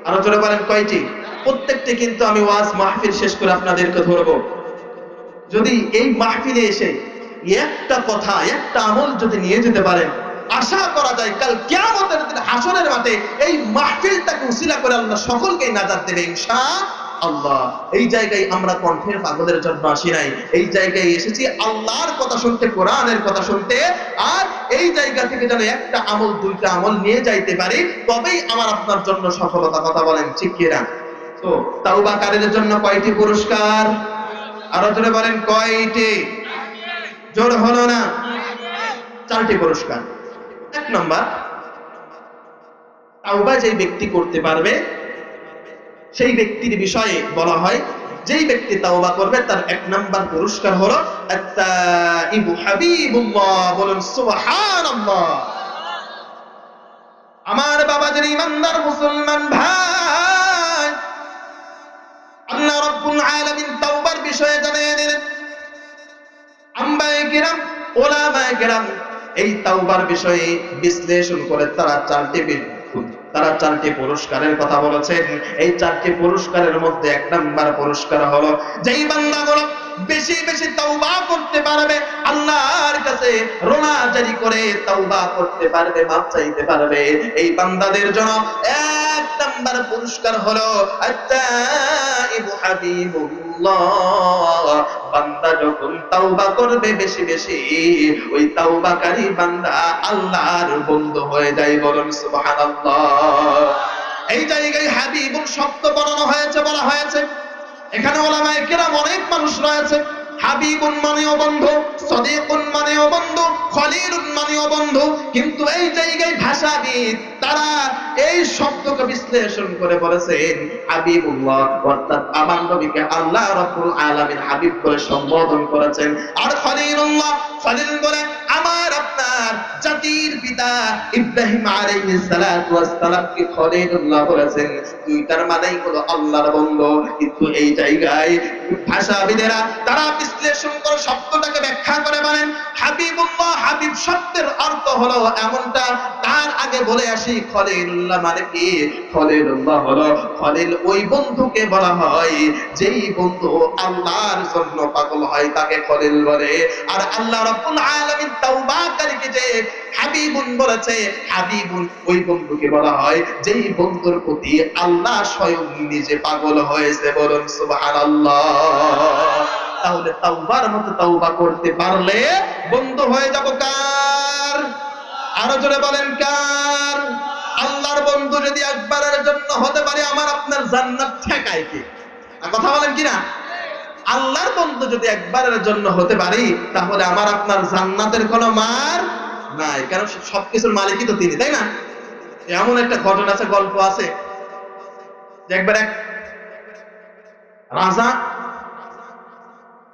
আরো জোরে বলেন কয়টি? প্রত্যেকটি কিন্তু আমি ওয়াজ মাহফিল শেষ করে আপনাদেরকে ধরবো। যদি এই মাহফিলে এসে একটা কথা, একটা আমল যদি নিয়ে যেতে পারেন, আশা করা যায় কাল কিয়ামতের দিন হাসরের মাঠে এই মাহফিলটাকে উসিলা করে আল্লাহ সকলকে নাজাত দেবে ইনশাআল্লাহ। এই জায়গায় আমরা কণ্ঠের পাগলের জন্য আসি নাই, এই জায়গায় এসেছি আল্লাহর কথা শুনতে, কোরআনের কথা শুনতে। আর এই জায়গা থেকে যেন একটা আমল, 2টা আমল নিয়ে যাইতে পারি, তবেই আমার আপনার জন্য সফলতা। কথা বলেন ঠিক কিনা? তো তাওবাকারীদের জন্য কয়টি পুরস্কার? আরো জোরে বলেন কয়টি? জোর হলো না? 4টি পুরস্কার। 1 নাম্বার, তাওবা যেই ব্যক্তি করতে পারবে সেই ব্যক্তির বিষয়ে বলা হয়, যেই ব্যক্তি তাওবা করবে তার 1 নাম্বার পুরস্কার হলো আত-তাইবু হাবিবুল্লাহ। বলুন সুবহানাল্লাহ। আমার বাবাদের ইমানদার মুসলমান ভাই, আল্লাহ রাব্বুল আলামিন তাওবার বিষয়ে জানিয়ে দিলেন। আম্বায়ে কিরাম, উলামায়ে কিরাম এই তাওবার বিষয়ে বিশ্লেষণ করে তারা 4টি পুরস্কারের কথা বলেছেন। এই 4টি পুরস্কারের মধ্যে 1 নাম্বার পুরস্কার হলো, যেই বান্দাগুলো বেশি বেশি তাওবা করতে পারবে, আল্লাহর কাছে রোনা জারি করে তাওবা করতে পারবে, মাফ চাইতে পারবে, এই বান্দাদের জন্য 1 নাম্বার পুরস্কার হলো আত-তাইবু হাবিবুল্লাহ। বান্দা যখন তাওবা করবে বেশি বেশি, ওই তাওবাকারী বান্দা আল্লাহর বন্ধু হয়ে যায়। বলুন সুবহানাল্লাহ। এই জায়গায় হাবিবুল শব্দ বলানো হয়েছে, বলা হয়েছে। এখানে উলামায়ে কেরাম অনেক মানুষ রয়েছে। হাবিবুন মানেও বন্ধু, সাদিকুন মানেও বন্ধু, খলিলুন মানেও বন্ধু, কিন্তু এই জায়গায় ভাষাবিদ তারা এই শব্দকে বিশ্লেষণ করে বলেছেন হাবিবুল্লাহ, অর্থাৎ আমার নবীকে আল্লাহ রাব্বুল আলামিন হাবিব বলে সম্বোধন করেছেন। আর খলিলুল্লাহ, খলিল বলে আমার আপনার জাতির পিতা ইব্রাহিম আলাইহিস সালাতু ওয়াস সালামকে খলিলুল্লাহ বলেছেন। 2টার মানেই হলো আল্লাহর বন্ধু। কিন্তু এই জায়গায় ভাষাবিদেরা তারা বিশ্লেষণ করে শব্দটাকে ব্যাখ্যা করে বলেন হাবিবুল্লাহ, হাবিব শব্দের অর্থ হলো এমনটা। তার আগে বলে আসি খলিলুল্লাহ মানে কি? খলিলুল্লাহ হলো, খলিল ওই বন্ধুকে বলা হয় যেই বন্ধু আল্লাহর জন্য পাগল হয়, তাকে খলিল বলে। আর আল্লাহ রাব্বুল আলামিন তাওবাকারীকে যে হাবিবুন বলেছে, হাবিবুন ওই বন্ধুকে বলা হয় যেই বন্ধুর প্রতি আল্লাহ স্বয়ং নিজে পাগল হয়েছে। বলুন সুবহানাল্লাহ। তাহলে তাওবার মতো তাওবা করতে পারলে বন্ধু হয়ে যাব কার? আরো জোরে বলেন কার? আল্লাহর বন্ধু যদি একবারের জন্য হতে পারে, আমার আপনার জান্নাত ঠেকায় কি? কথা বলেন কিনা? আল্লাহর বন্ধু যদি একবারের জন্য হতে পারি, তাহলে আমার আপনার জান্নাতের কোনো মার নাই, কারণ সবকিছুর মালিকই তো তিনি, তাই না? এমন একটা ঘটনা আছে, গল্প আছে যে একবার এক রাজা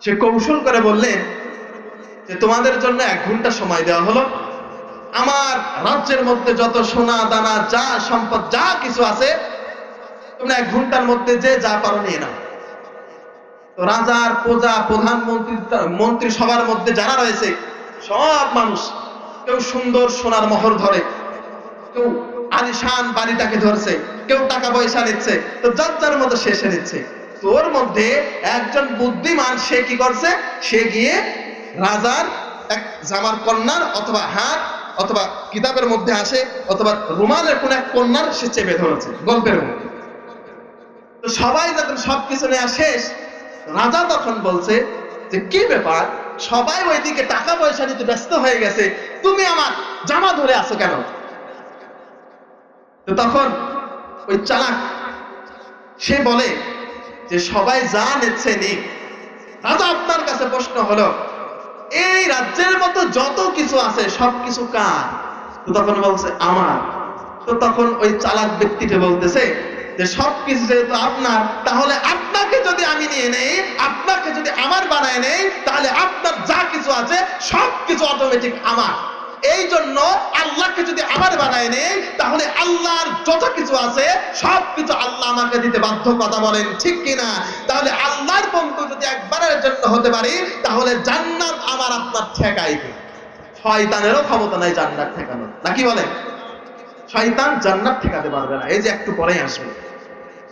সে কৌশল করে বললেন যে তোমাদের জন্য 1 ঘন্টা সময় দেওয়া হলো, আমার রাজ্যের মধ্যে যত সোনা দানা যা সম্পদ যা কিছু আছে তোমরা 1 ঘন্টার মধ্যে যে যা পারো নিয়ে নাও। তো রাজার প্রজা প্রধানমন্ত্রী মন্ত্রী সবার মধ্যে যারা রয়েছে সব মানুষ, কেউ সুন্দর সোনার মোহর ধরে, কেউ আলিশান বাড়িটাকে ধরছে, কেউ টাকা পয়সা নিচ্ছে, তো যার যার মতো শেষে নিচ্ছে। তোর মধ্যে একজন বুদ্ধিমান সে কি করছে, সে গিয়ে রাজার এক জামার কন্যার অথবা হাত অথবা কিতাবের মধ্যে আসে অথবা রুমালের কোন এক কন্যার সে চেপে ধরেছে গল্পের মধ্যে। তো সবাই যখন সবকিছু নেওয়া শেষ, রাজা তখন বলছে যে কি ব্যাপার, সবাই ওইদিকে টাকা পয়সা নিতে ব্যস্ত হয়ে গেছে, তুমি আমার জামা ধরে আছো কেন? তো তখন ওই চালাক সে বলে যে সবাই যা নিচ্ছে নিক, রাজা আপনার কাছে প্রশ্ন হলো এই রাজ্যের মতো যত কিছু আছে সবকিছু কার? তো তখন বলছে আমার। তো তখন ওই চালাক ব্যক্তিটা বলতেছে যে সবকিছু যেহেতু আপনার, তাহলে আপনাকে যদি আমি নিয়ে নেই, আপনাকে যদি আমার বানায় নেই, তাহলে আপনার যা কিছু আছে সবকিছু অটোমেটিক আমার। এই জন্য আল্লাহকে যদি আমার বানায় নেই, তাহলে আল্লাহর যত কিছু আছে সবকিছু আল্লাহ আমাকে দিতে বাধ্য। কথা বলেন ঠিক কিনা? তাহলে আল্লাহর বন্ধু যদি একবারের জন্য হতে পারি, তাহলে জান্নাত আমার আপনার ঠেকাই। শয়তানেরও ক্ষমতা নাই জান্নাত ঠেকানোর, নাকি বলেন? শয়তান জান্নাত ঠেকাতে পারবে না। এই যে একটু পরেই আসবে,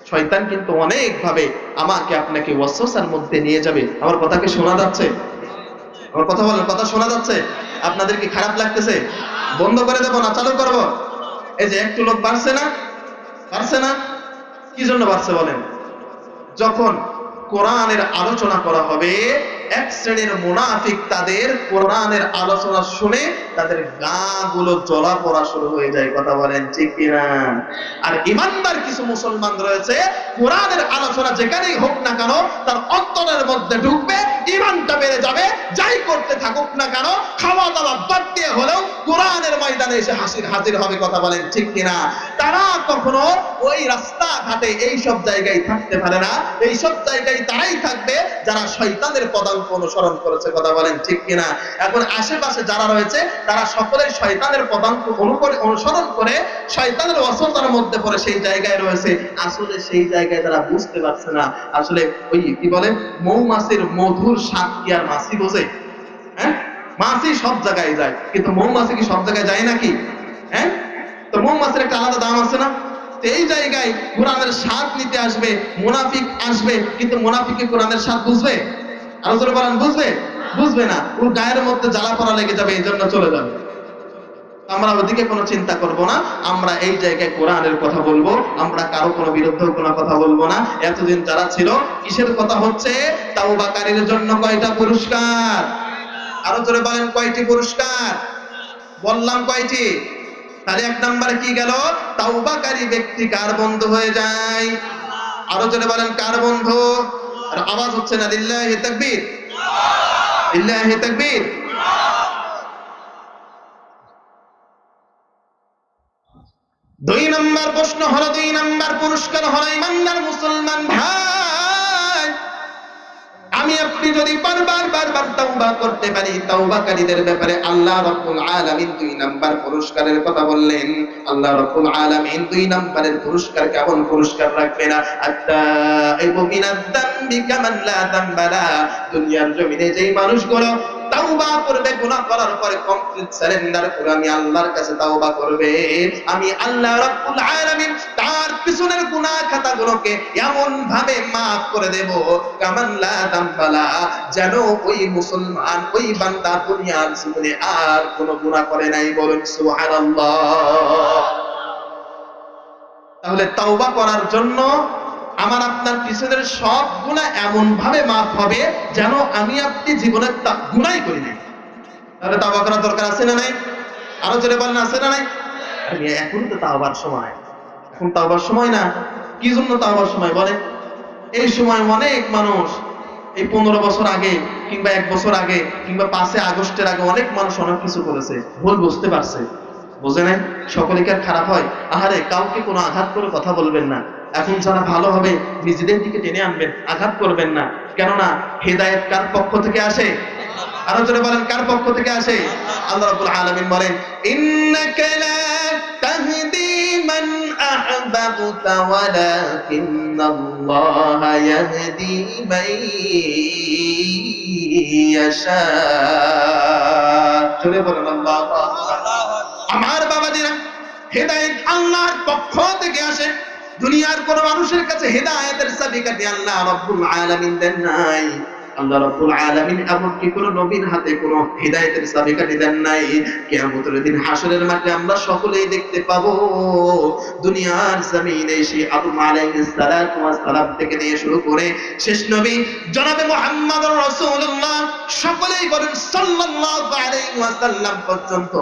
শয়তান কিন্তু অনেক ভাবে আমাকে আপনাকে ওয়াসওয়াসার মধ্যে নিয়ে যাবে। আমার কথা কি শোনা যাচ্ছে? আমার কথা বলেন, কথা শোনা যাচ্ছে? আপনাদের কি খারাপ লাগতেছে? বন্ধ করে দেবো না চালু করবো? এই যে একটু লোক বাড়ছে না, বাড়ছে না? কি জন্য বাড়ছে বলেন? যখন কোরআনের আলোচনা করা হবে, এক শ্রেণীর মুনাফিক তাদের কোরআনের আলোচনা শুনে তাদের গা গুলো জ্বলা পড়া শুরু হয়ে যায়। কথা বলেন ঠিক কিনা? আর ইমানদার কিছু মুসলমান রয়েছে, কোরআনের আলোচনা যেখানেই হোক না কেন তার অন্তরের মধ্যে ঢুকবে, ইমানটা বেড়ে যাবে, যাই করতে থাকুক না কেন খাওয়া দাওয়া বাদ দিয়ে হলেও কোরআনের ময়দানে এসে হাজির হবে। কথা বলেন ঠিক কিনা? তারা কখনো ওই রাস্তাঘাটে এইসব জায়গায় থাকতে পারে না। এইসব জায়গায় তারাই থাকবে যারা শয়তানের পদাঙ্ক অনুসরণ করেছে। কথা বলেন ঠিক কিনা? এখন আশেপাশে যারা রয়েছে তারা সকলেই শয়তানের পদাঙ্ক অনুসরণ করে শয়তানের ওয়াসওয়াসার মধ্যে পড়ে সেই জায়গায় রয়েছে। আসলে সেই জায়গায় তারা বুঝতে পারছে না, আসলে ওই কি বলে মৌমাছির মধুর স্বাদ কি আর মাছি বোঝে? হ্যাঁ, মাছি সব জায়গায় যায়, কিন্তু মৌমাছি কি সব জায়গায় যায় নাকি? হ্যাঁ, তো মৌমাছির একটা আলাদা দাম আছে না? এই জায়গায় কোরআনের স্বাদ নিতে আসবে মুনাফিক আসবে, কিন্তু মুনাফিক কি কোরআনের স্বাদ বুঝবে? আলোচনা করেন, বুঝবে? বুঝবে না, ওর গায়ের মধ্যে জ্বালা পড়া লেগে যাবে, এই জন্য চলে যাবে। আমরা ওদিকে কোনো চিন্তা করব না, আমরা এই জায়গায় কোরআনের কথা বলবো, আমরা কারো কোনো বিরুদ্ধে কোনো কথা বলবো না। এতদিন যারা ছিল কিসের কথা হচ্ছে? তাওবাকারীর জন্য কয়টা পুরস্কার? আরো জোরে বলেন, কয়টি পুরস্কার? বললাম কয়টি? তাহলে 1 নম্বরে কি গেল? তাওবাকারী ব্যক্তি কার বন্ধু হয়ে যায়? আরো জোরে বলেন, কার বন্ধু? আর আওয়াজ হচ্ছে না। লিল্লাহি তাকবীর, লিল্লাহি তাকবীর। 2 নম্বর প্রশ্ন হলো, 2 নম্বর পুরস্কার হলো ইমানদার মুসলমান ভাই, আমি আপনি যদি বারবার তাওবা করতে পারি, তাওবাকারীদের ব্যাপারে আল্লাহ রাব্বুল আলামিন 2 নাম্বার পুরস্কারের কথা বললেন। আল্লাহ রাব্বুল আলামিন 2 নাম্বারের পুরস্কার কেমন পুরস্কার রাখবেন? আত্তাইবু মিনাদ যামবি কামান লা যামবালা। দুনিয়ার জমিনে যেই মানুষগুলো তাওবা করবে, গুনাহ করার পরে কমপ্লিট সারেন্ডার করে আমি আল্লাহর কাছে তাওবা করবে, আমি আল্লাহ রাব্বুল আলামিন তার পিছনের গুনাহ খাতাগুলোকে এমন ভাবে maaf করে দেব কামান লা যামবালা, যেন ওই মুসলমান ওই বান্দা দুনিয়ার জীবনে আর কোনো গুনাহ করে নাই। বলুন সুবহানাল্লাহ। তাহলে তাওবা করার জন্য আমার আপনার পিছনের সব গুনাহ এমন ভাবে মাফ হবে যেন আমি আপনি জীবনে গুনাহই করি নাই। তাহলে তাওবা করার দরকার আছে না নাই? আরো জোরে বলেন, আছে না নাই? এখন তো তাওবার সময়, এখন তাওবার সময় না। কি জন্য তাওবার সময় বলেন? এই সময় অনেক মানুষ, এই 15 বছর আগে কিংবা 1 বছর আগে কিংবা 5 আগস্টের আগে অনেক মানুষ অনেক কিছু করেছে, ভুল বুঝতে পারছে, বোঝে নাই। সকলে কি আর খারাপ হয়? আহারে, কাউকে কোনো আঘাত করে কথা বলবেন না। এখন যারা ভালো হবে নিজেদের দিকে টেনে আনবেন, আঘাত করবেন না। কেননা হেদায়েত কার পক্ষ থেকে আসে? আরো জোরে বলেন, কার পক্ষ থেকে আসে? আল্লাহ রাব্বুল আলামিন বলেন, ইন্নাকা লা তাহদি মান আহবাবতা ওয়ালাকিন্নাল্লাহা ইয়াহদি মান ইয়াশা। জোরে বলেন আল্লাহু আকবার। আমার বাবাজিরা, হেদায়েত আল্লাহর পক্ষ থেকে আসে। দুনিয়ার কোন মানুষের কাছে হেদায়েতের চাবিকাঠি আল্লাহ রাব্বুল আলামিন দেন নাই। আল্লাহ রাব্বুল আলামিন এমনকি কোন নবীর হাতে কোন হিদায়াতের চাবিকাঠি দেন নাই। কিয়ামতের দিন হাসরের মাঠে আমরা সকলেই দেখতে পাবো, দুনিয়ার জমিনে সেই আদম আলাইহিস সালাতু ওয়াস সালাম থেকে নিয়ে শুরু করে শেষ নবী জনাবে মুহাম্মদুর রাসূলুল্লাহ, সকলেই বলেন সাল্লাল্লাহু আলাইহি ওয়াসাল্লাম পর্যন্ত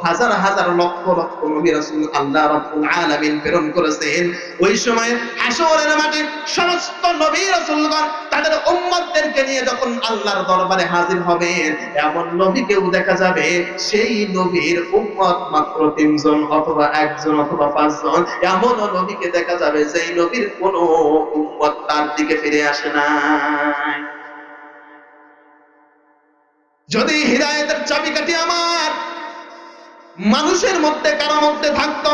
হাজার হাজার লক্ষ লক্ষ নবী রাসূল আল্লাহ রাব্বুল আলামিন প্রেরণ করেছেন। ওই সময় হাসরের মাঠে সমস্ত নবী রাসূলগণ তাদের উম্মতদেরকে নিয়ে যখন আল্লাহর দরবারে হাজির হবেন, এমন নবীকেও দেখা যাবে সেই নবীর উম্মত মাত্র 3 জন অথবা 1 জন অথবা 5 জন। এমন নবীকে দেখা যাবে যেই নবীর কোনো উম্মত তার দিকে ফিরে আসে নাই। যদি হিদায়াতের চাবিকাঠি আমার মানুষের মধ্যে কারো মধ্যে থাকতো,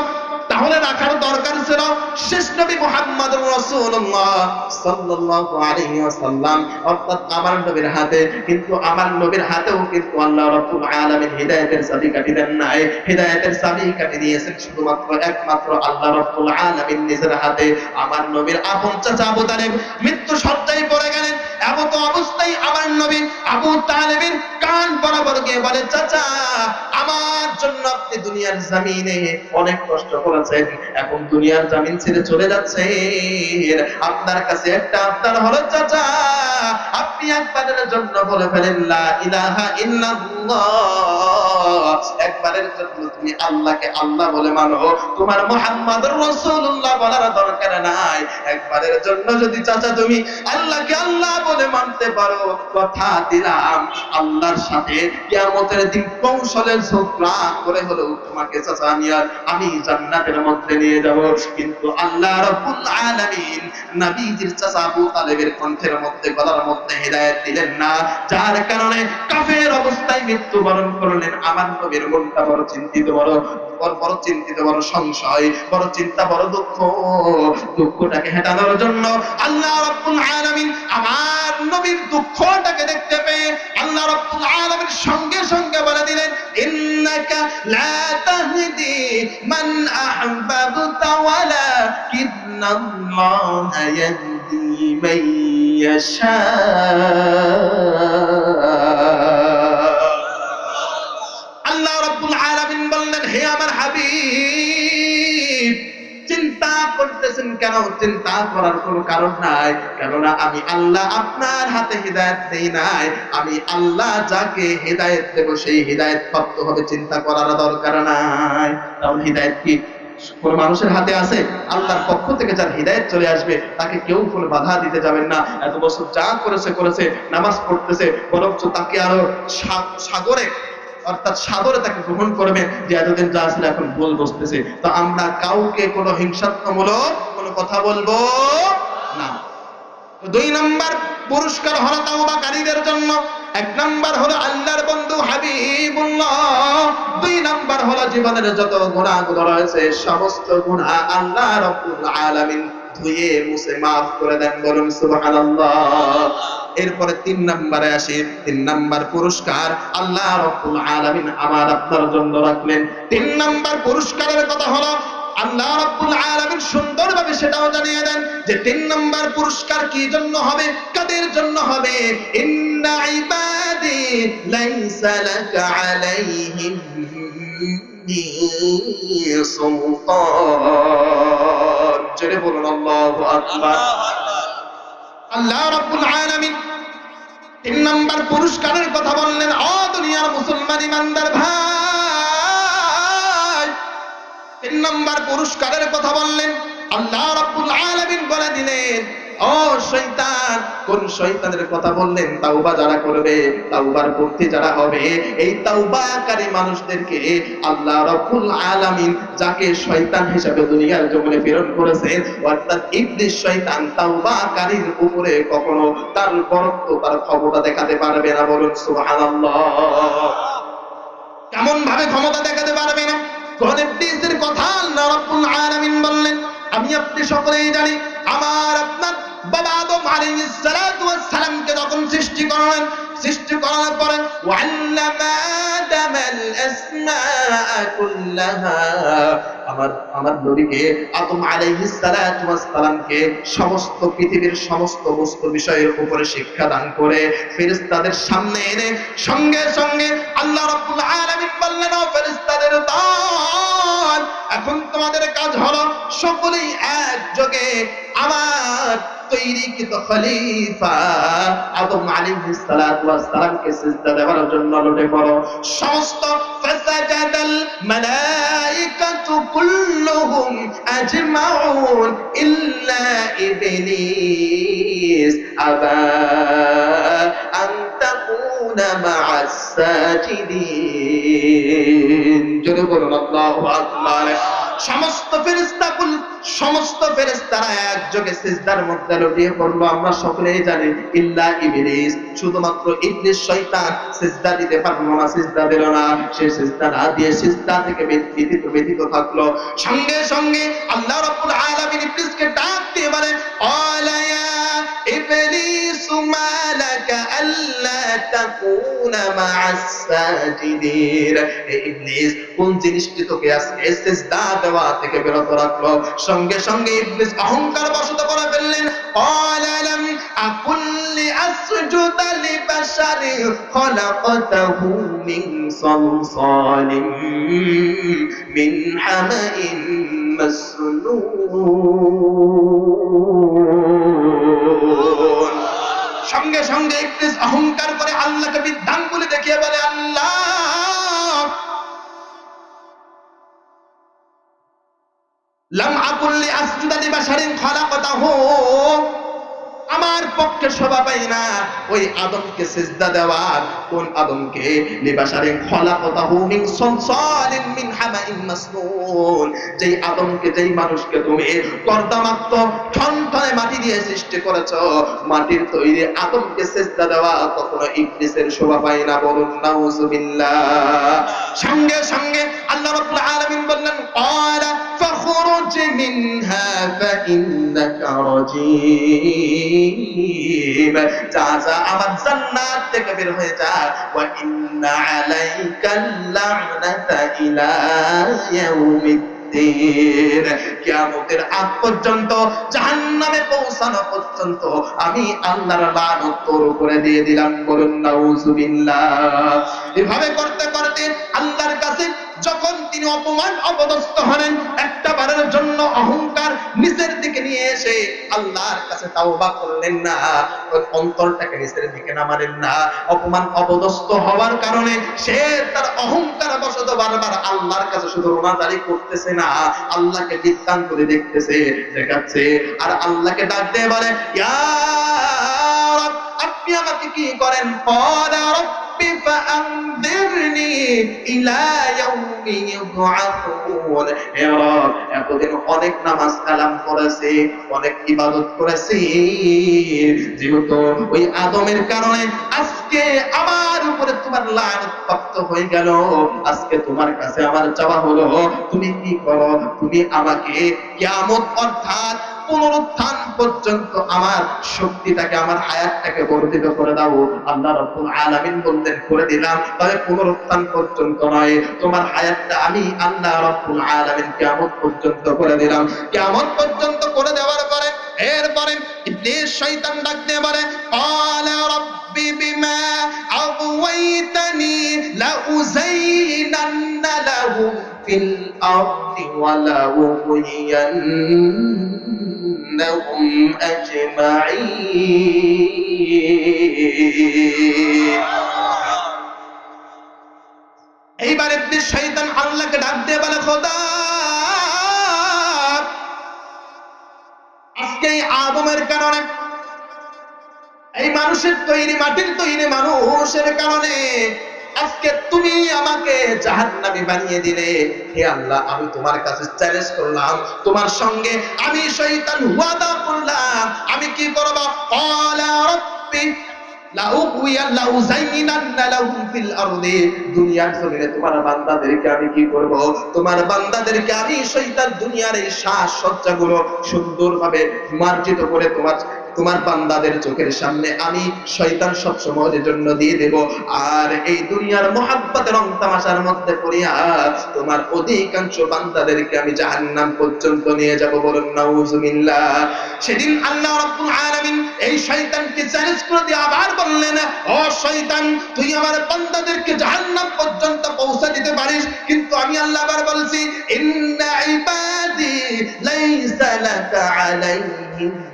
তাহলে রাখার দরকার ছিল শেষ নবী মুহাম্মদুর রাসূলুল্লাহ সাল্লাল্লাহু আলাইহি ওয়াসাল্লাম, অর্থাৎ আমার নবীর হাতে। কিন্তু আমার নবীর হাতেও কিন্তু আল্লাহ রাব্বুল আলামিন হিদায়াতের চাবিকাঠি দেন নাই। হিদায়াতের চাবিকাঠি দিয়েছেন শুধুমাত্র একমাত্র আল্লাহ রাব্বুল আলামিন নিজের হাতে। আমার নবীর আপন চাচা আবু তালেব মৃত্যু শয্যায় পড়ে গেলেন। এমত অবস্থায় আমার নবী আবু তালেবের কান বরাবর গিয়ে বলে, চাচা, আমার জন্য আপনি দুনিয়ার জমিনে অনেক কষ্ট করেছেন, এখন দুনিয়ার জমিন ছেড়ে চলে যাচ্ছেন, আপনার কাছে একটা আবদার হলো চাচা, আপনি একবারের জন্য বলে ফেলেন লা ইলাহা ইল্লাল্লাহ। একবারের জন্য তুমি আল্লাহকে আল্লাহ বলে মানো, তোমার মুহাম্মদুর রাসূলুল্লাহ বলার দরকার নাই। একবারের জন্য যদি চাচা তুমি আল্লাহকে আল্লাহ বলে মানতে পারো, কথা দিলাম আল্লাহর সাথে কিয়ামতের দিন কৌশলের ছোকরা করে হলো তোমাকে চাচা আমি জান্নাতের মধ্যে নিয়ে যাব। কিন্তু আল্লাহ রাব্বুল আলামিন নবীজির চাচা আবু তালেবের কণ্ঠের মধ্যে, গলার মধ্যে হিদায়াত দিলেন না, যার কারণে কাফের অবস্থায় মৃত্যুবরণ করলেন। আমার নবীর মনটা বড় চিন্তিত, বড় চিন্তিত, বড় সংশয়, বড় চিন্তা, বড় দুঃখ। দুঃখটাকে হেটানোর জন্য আল্লাহ রাব্বুল আলামিন আমার নবীর দুঃখটাকে দেখতে পেয়ে আল্লাহ রাব্বুল আলামিন সঙ্গে সঙ্গে বলে দিলেন, ইন্নাকা লা তাহদি মান আহবাবতা ওয়ালাকিন্নাল্লাহা ইয়াহদি মান ইয়াশা। আল্লাহ রাব্বুল আলামিন বললেন, হে আমার হাবিব, চিন্তা করতেছেন কেন? চিন্তা করার কোনো কারণ নাই, কেননা আমি আল্লাহ আপনার হাতে হিদায়াত দেই নাই। আমি আল্লাহ যাকে হিদায়াত দেব সেই হিদায়াত প্রাপ্ত হবে, চিন্তা করার দরকার নাই। তাহলে হিদায়াত কি কোন মানুষের হাতে আছে? আল্লাহর পক্ষ থেকে যার হিদায়াত চলে আসবে তাকে কেউ কোনো বাধা দিতে যাবেন না। এত বছর যা করেছে, নামাজ পড়তেছে, বরঞ্চ তাকে আরো সাগরে অর্থাৎ সাদরে তাকে গ্রহণ করবেন, যে এতদিন যা ছিল এখন ভুল বসতেছে। তো আমরা কাউকে কোনো হিংসাত্মমূলক কোনো কথা বলবো না। তো 2 নাম্বার পুরস্কার হলো তাওবাকারীদের জন্য। 1 নাম্বার হলো আল্লাহর বন্ধু হাবিবুল্লাহ, 2 নাম্বার হলো জীবনের যত গুনাহগুলো রয়েছে সমস্ত গুনাহ আল্লাহ রাব্বুল আলামিন ধুয়ে মুছে মাফ করে দেন, বলুন সুবহানাল্লাহ। এরপরে 3 নম্বরে আসি। 3 নাম্বার পুরস্কার আল্লাহ রাব্বুল আলামিন আমার আপনার জন্য রাখলেন। 3 নাম্বার পুরস্কারের কথা হলো আল্লাহ রাব্বুল আলামিন সুন্দরভাবে সেটাও জানিয়ে দেন যে 3 নাম্বার পুরস্কার কি জন্য হবে, কাদের জন্য হবে। ইন্না ইবাদি লাইসা লাকা আলাইহিম সুলতান। জোরে বলুন আল্লাহু আকবার। আল্লাহ রাব্বুল আলামিন 3 নাম্বার পুরস্কারের কথা বললেন। ও দুনিয়ার মুসলমান ইমানদার ভাই, 3 নাম্বার পুরস্কারের কথা বললেন। আল্লাহ রাব্বুল আলামিন বলে দিলেন, ও শয়তান, কোন শয়তানের কথা বললেন? তাওবা যারা করবে, তাওবার পন্থী যারা হবে, এই তাওবাকারী মানুষদেরকে আল্লাহ রাব্বুল আলামিন যাকে শয়তান হিসেবে দুনিয়ার জমিনে প্রেরণ করেছেন, অর্থাৎ ইবলিস শয়তান, তাওবাকারীর উপরে কখনো তার বরত্ব, তার ক্ষমতা দেখাতে পারবে না। বলুন সুবহানাল্লাহ। কেমন ভাবে ক্ষমতা দেখাতে পারবে না? কোন ইবলিসের কথা আল্লাহ রাব্বুল আলামিন বললেন? আমি আপনি সকলেই জানি, আমার আপনার বাবা আদম আলাইহিস সালাতু ওয়াস সালামকে যখন সৃষ্টি করলেন, সৃষ্টি করার পরে ওয়াল্লামা আদামাল আসমাআ কুল্লাহা, আমার নবীকে আদম আলাইহিস সালাতু ওয়াস সালামকে সমস্ত পৃথিবীর সমস্ত বস্তু বিষয়ের উপরে শিক্ষা দান করে ফেরেশতাদের সামনে এনে সঙ্গে সঙ্গে আল্লাহ রাব্বুল আলামিন বললেন, ও ফেরেশতাদের দল, এখন তোমাদের কাজ হলো সকলেই একযোগে আমার তৈরিকৃত খলিফা আদম আলাইহিস সালাতু ওয়াস সালামকে সিজদা দেওয়ার জন্য লুটে পড়ো। সমস্ত ফাসাজাদাল মালাইকাতু কুল্লুহুম আজমাউন ইল্লা ইবলিস আবা আন তাকুনা মা'আস সাজিদিন। জোরে বলুন আল্লাহু আকবার। সমস্ত ফেরেশতারা একযোগে সিজদার মধ্যে লুটিয়ে পড়লো। আমরা সকলেই জানি, ইল্লা ইবলিস, শুধুমাত্র ইবলিস শয়তান সিজদা দিতে পারলো না, সিজদা দিল না। সে সিজদা না দিয়ে সিজদা থেকে ব্যতীত থাকলো। সঙ্গে সঙ্গে আল্লাহ রাব্বুল আলামিন ইবলিসকে ডাক দিয়ে বলে, আলা ইয়া ইবলিস মা লাকা আল্লা তাকুনা মা'আস সাজিদিন। হে ইবলিস, কোন জিনিসটি তোকে আজকে সিজদা দেওয়া থেকে বিরত রাখলো? সঙ্গে সঙ্গে ইবলিস অহংকার বশত করে ফেললেন, ক্বালা লাম আকুল লিআসজুদা লিবাশারিন খলাকতাহু মিন সালসালিন মিন হামাইন মাসনুন। সঙ্গে সঙ্গে ইবলিস অহংকার করে আল্লাহকে বৃদ্ধাঙ্গুলি দেখিয়ে বলে, আল্লাহ, লাম আকুল লিআসজুদা লিবাশারিন খলাকতাহু, আমার পক্ষে শোভা পায় না ওই আদমকে সিজদা দেওয়ার। কোন আদমকে? লিবাশারিন খলাকতাহু মিন সালসালিন মিন হামাইন মাসনুন, যেই আদমকে, যেই মানুষকে তুমি কর্দমাক্ত ঠনঠনে মাটি দিয়ে সৃষ্টি করেছো, মাটির তৈরি আদমকে সিজদা দেওয়া কখনো ইবলিসের শোভা পায় না। বলুন নাউযুবিল্লাহ। সঙ্গে সঙ্গে আল্লাহ রাব্বুল আলামিন বললেন, ক্বালা ফাখরুজ মিনহা ফাইন্নাকা রাজীম, যা যা আমার জান্নাত থেকে বের হয়ে যা। ওয়া ইন্না আলাইকাল লা'নাতা ইলা ইয়াউমিদ্দিন, কিয়ামতের আগ পর্যন্ত, জাহান্নামে পৌঁছানো পর্যন্ত আমি আল্লাহর লানত তোর উপরে দিয়ে দিলাম। বলুন নাউযুবিল্লাহ। এভাবে করতে করতে আল্লাহর কাছে যখন তিনি অপমান অপদস্থ হলেন, একটা বারের জন্য অহংকার নিচের দিকে নিয়ে এসে আল্লাহর কাছে তাওবা করলেন না, ওই অন্তরটাকে নিচের দিকে নামালেন না। অপমান অপদস্থ হওয়ার কারণে সে তার অহংকার বশত বারবার আল্লাহর কাছে শুধু রোনাজারি করতেছে না, আল্লাহকে বৃত্তান্ত করে দেখতেছে, দেখাচ্ছে, আর আল্লাহকে ডাক দিয়ে বলে, ইয়া রাব, আপনি আমাকে কি করেন? ক্বালা রাব্বি ফাআনযিরনি ইলা ইয়াউমি ইউবআসুন। হে রব, এতদিন অনেক নামাজ কালাম করেছি, অনেক ইবাদত করেছি, যেহেতু ওই আদমের কারণে আজকে আমার উপরে তোমার লানত প্রাপ্ত হয়ে গেল, আজকে তোমার কাছে আমার চাওয়া হলো, তুমি কি করো? তুমি আমাকে কিয়ামত অর্থাৎ পুনরুত্থান পর্যন্ত আমার শক্তিটাকে, আমার হায়াতটাকে বর্ধিত করে দাও। আল্লাহ রাব্বুল আলামিন বললেন, করে দিলাম, তবে পুনরুত্থান পর্যন্ত নয়, তোমার হায়াতটা আমি আল্লাহ রাব্বুল আলামিন কিয়ামত পর্যন্ত করে দিলাম। কিয়ামত পর্যন্ত করে দেওয়ার পরে এরপরে ইবলিস শয়তান ডাক দিয়ে বলে, ক্বালা রাব্বি বিমা আগওয়াইতানি লাউযাইনান্না লাহুম لهم في الأرض ولأغوينهم أجمعين এইবার ইবলিস শয়তান আল্লাহকে ডাক দিয়ে বলে খোদা আজকে এই আদমের কারণে এই মানুষের তৈরি মাটির তৈরি মানুষের কারণে আজকে তুমি আমাকে জাহান্নামী বানিয়ে দিলে হে আল্লাহ আমি তোমার কাছে চ্যালেঞ্জ করলাম তোমার সঙ্গে আমি শয়তান ওয়াদা করলাম আমি কি করব ক্বালা রাব্বি দুনিয়ার জমিনে তোমার বান্দাদেরকে আমি কি করব তোমার বান্দাদেরকে আমি শয়তান দুনিয়ার এই সাজসজ্জাগুলো সুন্দরভাবে মার্জিত করে তোমার বান্দাদের চোখের সামনে আমি শয়তান সব সময়ের জন্য দিয়ে দেব আর এই দুনিয়ার মহাব্বতের রং তামাশার মধ্যে পড়িয়া তোমার অধিকাংশ বান্দাদেরকে আমি জাহান্নাম পর্যন্ত নিয়ে যাব বলুন নাউজুবিল্লাহ সেদিন আল্লাহ রাব্বুল আলামিন এই শয়তানকে চ্যালেঞ্জ করে দিয়ে আবার বললেন ও শয়তান তুই আমার বান্দাদেরকে জাহান্নাম পর্যন্ত পৌঁছে দিতে পারিস কিন্তু আমি আল্লাহ আবার বলছি ইন্না ইবাদি লাইসা লাকা আলাইহিম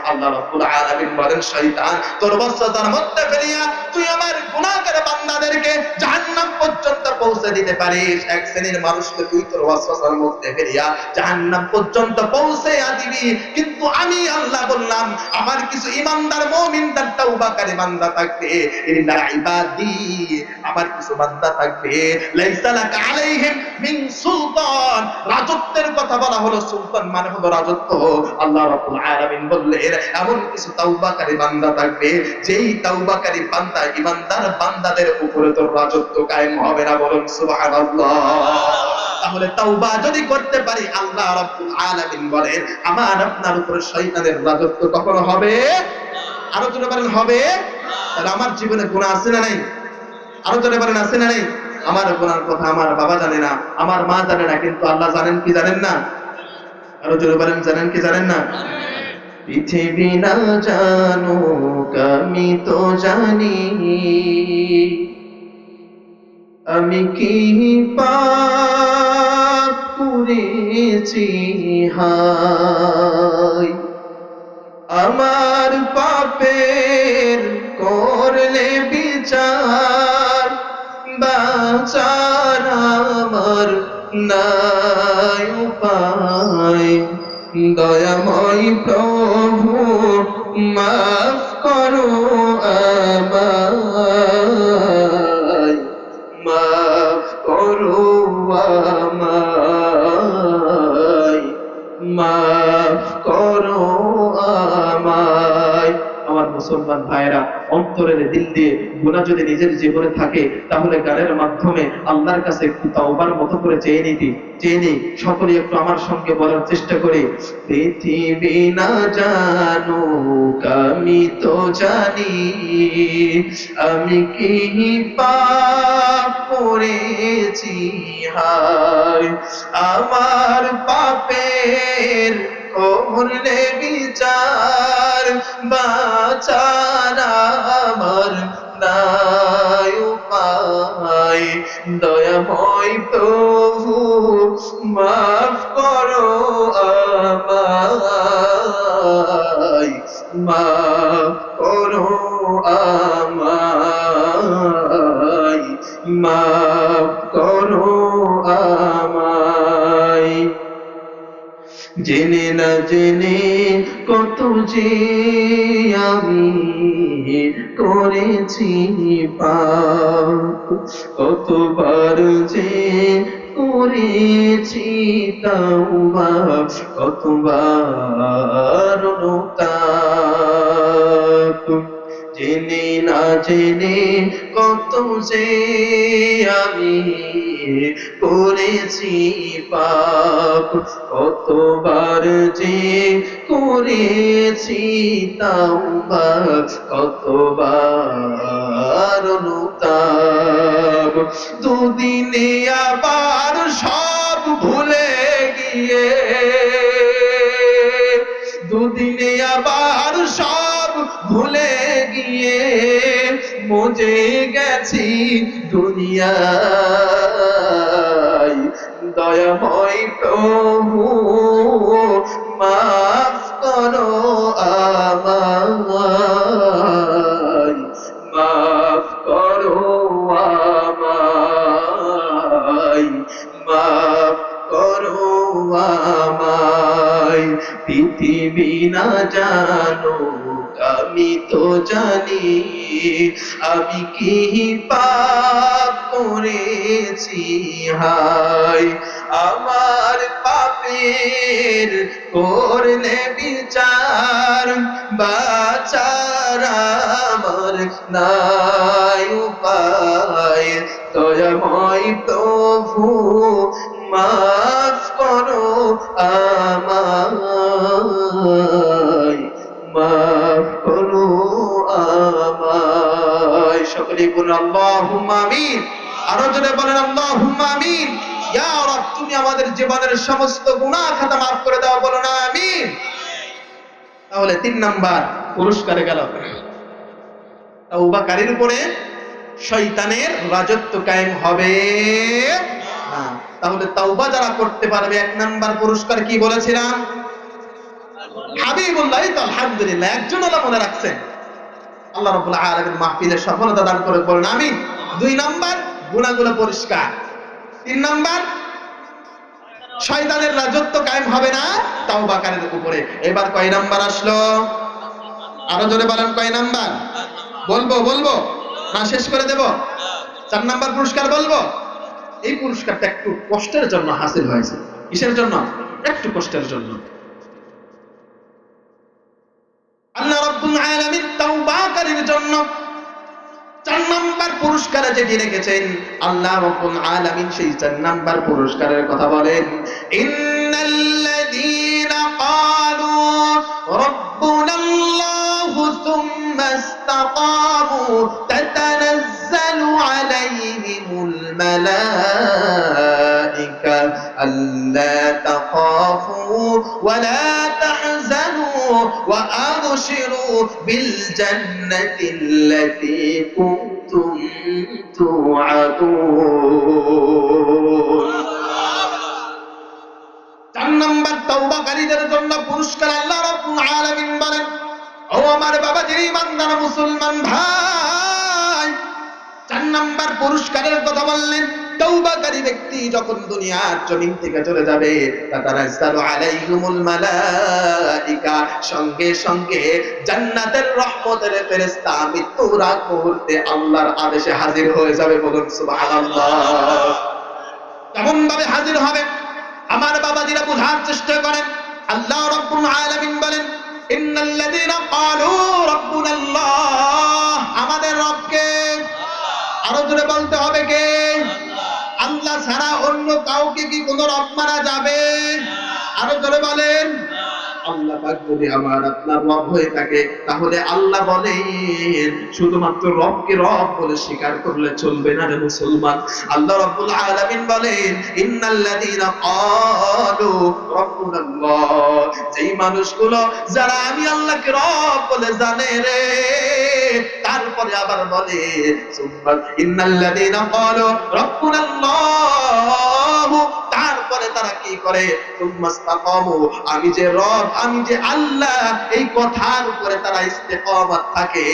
আল্লাহ রাব্বুল আলামিন বলেন শয়তান তোর বস্ত্রতার মধ্যে ফেলিয়া তুই আমার গুনাহগার বান্দাদেরকে জাহান্নাম পর্যন্ত পৌঁছে দিতে পারিস এক শ্রেণীর মানুষকে তুই তোর বস্ত্রতার মধ্যে ফেলিয়া জাহান্নাম পর্যন্ত পৌঁছে দিবি কিন্তু আমি আল্লাহ বললাম আমার কিছু ঈমানদার মুমিনদার তাওবাকারী বান্দা থাকবে ইন্না ইবাদি আমার কিছু বান্দা থাকবে লাইসা লাকা আলাইহিম মিন সুলতান রাজত্বের কথা বলা হলো সুলতান মানে হলো রাজত্ব আল্লাহ রাব্বুল আলামিন বললেন এমন কিছু তাওবাকারী বান্দা থাকবে যেই তাওবাকারী বান্দা ঈমানদার বান্দাদের উপরে তোর রাজত্ব কায়েম হবে না বলুন সুবহানাল্লাহ তাহলে তাওবা যদি করতে পারি আল্লাহ রাব্বুল আলামিন বলেন আমার আপনার উপরে শয়তানের রাজত্ব কখনো হবে আরো জোরে বলেন হবে তাহলে আমার জীবনে গুনাহ আছে না নাই আরো জোরে বলেন আছে না নাই আমার গুনার কথা আমার বাবা জানে না আমার মা জানে না কিন্তু আল্লাহ জানেন কি জানেন না আরো জোরে বলেন জানেন কি জানেন না পৃথিবী না জানুক আমি তো জানি আমি কি পাপ করেছি হায় আমার পাপের করলে বিচার বাঁচার আমার নাই উপায় দয়াময় প্রভু মাফ করো আমায় মাফ করো আমায় মাফ করো আমায় আমার মুসলমান ভাইরা অন্তরের দিল দিয়ে গুনাহ যদি নিজের জীবনে থাকে তাহলে গানের মাধ্যমে আল্লাহর কাছে একটু তাওবার মতো করে চেয়ে নি সকলে একটু আমার সঙ্গে বলার চেষ্টা করি পৃথিবী না জানুক আমি তো জানি আমি কি পাপ করেছি হায় আমার পাপের করলে বিচার বাঁচার আমার নাই উপায় দয়াময় প্রভু মাফ করো আমায় মাফ করো আমায় মাফ করো আমায় জেনে না জেনে কত যে আমি করেছি পাপ কতবার যে করেছি তাওবা কতবার অনুতাপ জেনে না জেনে কত যে আমি করেছি পাপ কতবার যে করেছি তাওবা কতবার অনুতাপ দুদিনে আবার সব ভুলে গিয়ে দুদিনে আবার সব ভুলে গিয়ে মজে গেছি দুনিয়ায়, দয়াময় প্রভু মাফ করো আমায়, মাফ করো আমায়, মাফ করো আমায়। পৃথিবী না জানো আমি তো জানি, আমি কি পাপ করেছি হায়, আমার পাপের করলে বিচার, বাঁচার আমার নাই উপায়, দয়াময় প্রভু মাফ করো আমায়, মাফ করো আমায়। সকলে বলুন আল্লাহুম্মা আমিন। আরো জোরে বলেন আল্লাহুম্মা আমিন। ইয়া রাব, তুমি আমাদের জীবনের সমস্ত গুনাহ খাতা মাফ করে দাও, বলো না আমিন। তাহলে 3 নাম্বার পুরস্কারে গেল, তাওবাকারীর উপরে শয়তানের রাজত্ব কায়েম হবে না। তাহলে তাওবা যারা করতে পারবে 1 নাম্বার পুরস্কার কি বলেছিলাম? হাবিবুল্লাহ। তো আলহামদুলিল্লাহ, একজন আল্লাহ মনে রাখছেন, আল্লাহ রাব্বুল আলামিন মাহফিলে সফলতা দান করে বলেন আমিন। 2 নাম্বার গুনাহগুলো পরিষ্কার। 3 নাম্বার শয়তানের রাজত্ব কায়েম হবে না তাওবাকারীর উপরে। এবার কয় নাম্বার আসলো? আরো জোরে বলেন কয় নাম্বার? বলবো না শেষ করে দেব? 4 নাম্বার পুরস্কার বলবো। এই পুরস্কারটা একটু কষ্টের জন্য হাসিল হয়েছে। কিসের জন্য? একটু কষ্টের জন্য। আল্লাহ রাব্বুল আলামিন তাওবাকারীর জন্য 4 নাম্বার পুরস্কারে যেটি রেখেছেন, আল্লাহ রাব্বুল আলামিন সেই 4 নাম্বার পুরস্কারের কথা বলেন, ইন্নাল্লাযীনা ক্বালু রাব্বুনাল্লাহু সুম্মা ইসতাকামু তাতানাজ্জালু আলাইহিমুল মালায়েকা আল্লা তাখাফু ওয়া লা তাহজানু ওয়া আবশিরু বিল জান্নাতিল্লাতী কুনতুম তুআদুন। 4 নাম্বার তাওবাকারীদের জন্য পুরস্কার আল্লাহ রাব্বুল আলামিন বলেন, ও আমার বাবাজি ইমানদার মুসলমান ভাই, 4 নাম্বার পুরস্কারের কথা বললেন। তাওবাকারী ব্যক্তি যখন দুনিয়ার জমিন থেকে চলে যাবে, তাতানাজ্জালু আলাইহিমুল মালায়েকা, সঙ্গে সঙ্গে জান্নাতের রহমতের ফেরেশতা মৃত্যুরা করতে আল্লাহর আদেশে হাজির হয়ে যাবে। বলুন সুবহানাল্লাহ। কেমন ভাবে হাজির হবে? আমার বাবাজিরা বোঝার চেষ্টা করেন। আল্লাহ রাব্বুল আলামিন বলেন, ইন্নাল্লাযীনা ক্বালু রাব্বুনাল্লাহ, আমাদের রবকে। আরো জোরে বলতে হবে কে? আল্লাহ ছাড়া অন্য কাউকে কি কোনো রব মানা যাবে? আরো জোরে বলেন। আল্লাহ পাক যদি আমার আপনার রব হয়ে থাকে, তাহলে আল্লাহ বলেন শুধুমাত্র রবকে রব বলে স্বীকার করলে চলবে না রে মুসলমান। আল্লাহ রাব্বুল আলামিন বলেন, ইন্নাল্লাযীনা ক্বালু রাব্বুনাল্লাহ, যেই মানুষগুলো যারা আমি আল্লাহকে রব বলে জানে রে, তারপরে আবার বলে সুবহান ইন্নাল্লাযীনা ক্বালু রাব্বুনাল্লাহ, তারপরে তারা কি করে? সুম্মাস্তাকামু, আমি যে রব, আমি যে আল্লাহ, এই কথার উপরে তারা ইস্তেকামত থাকে।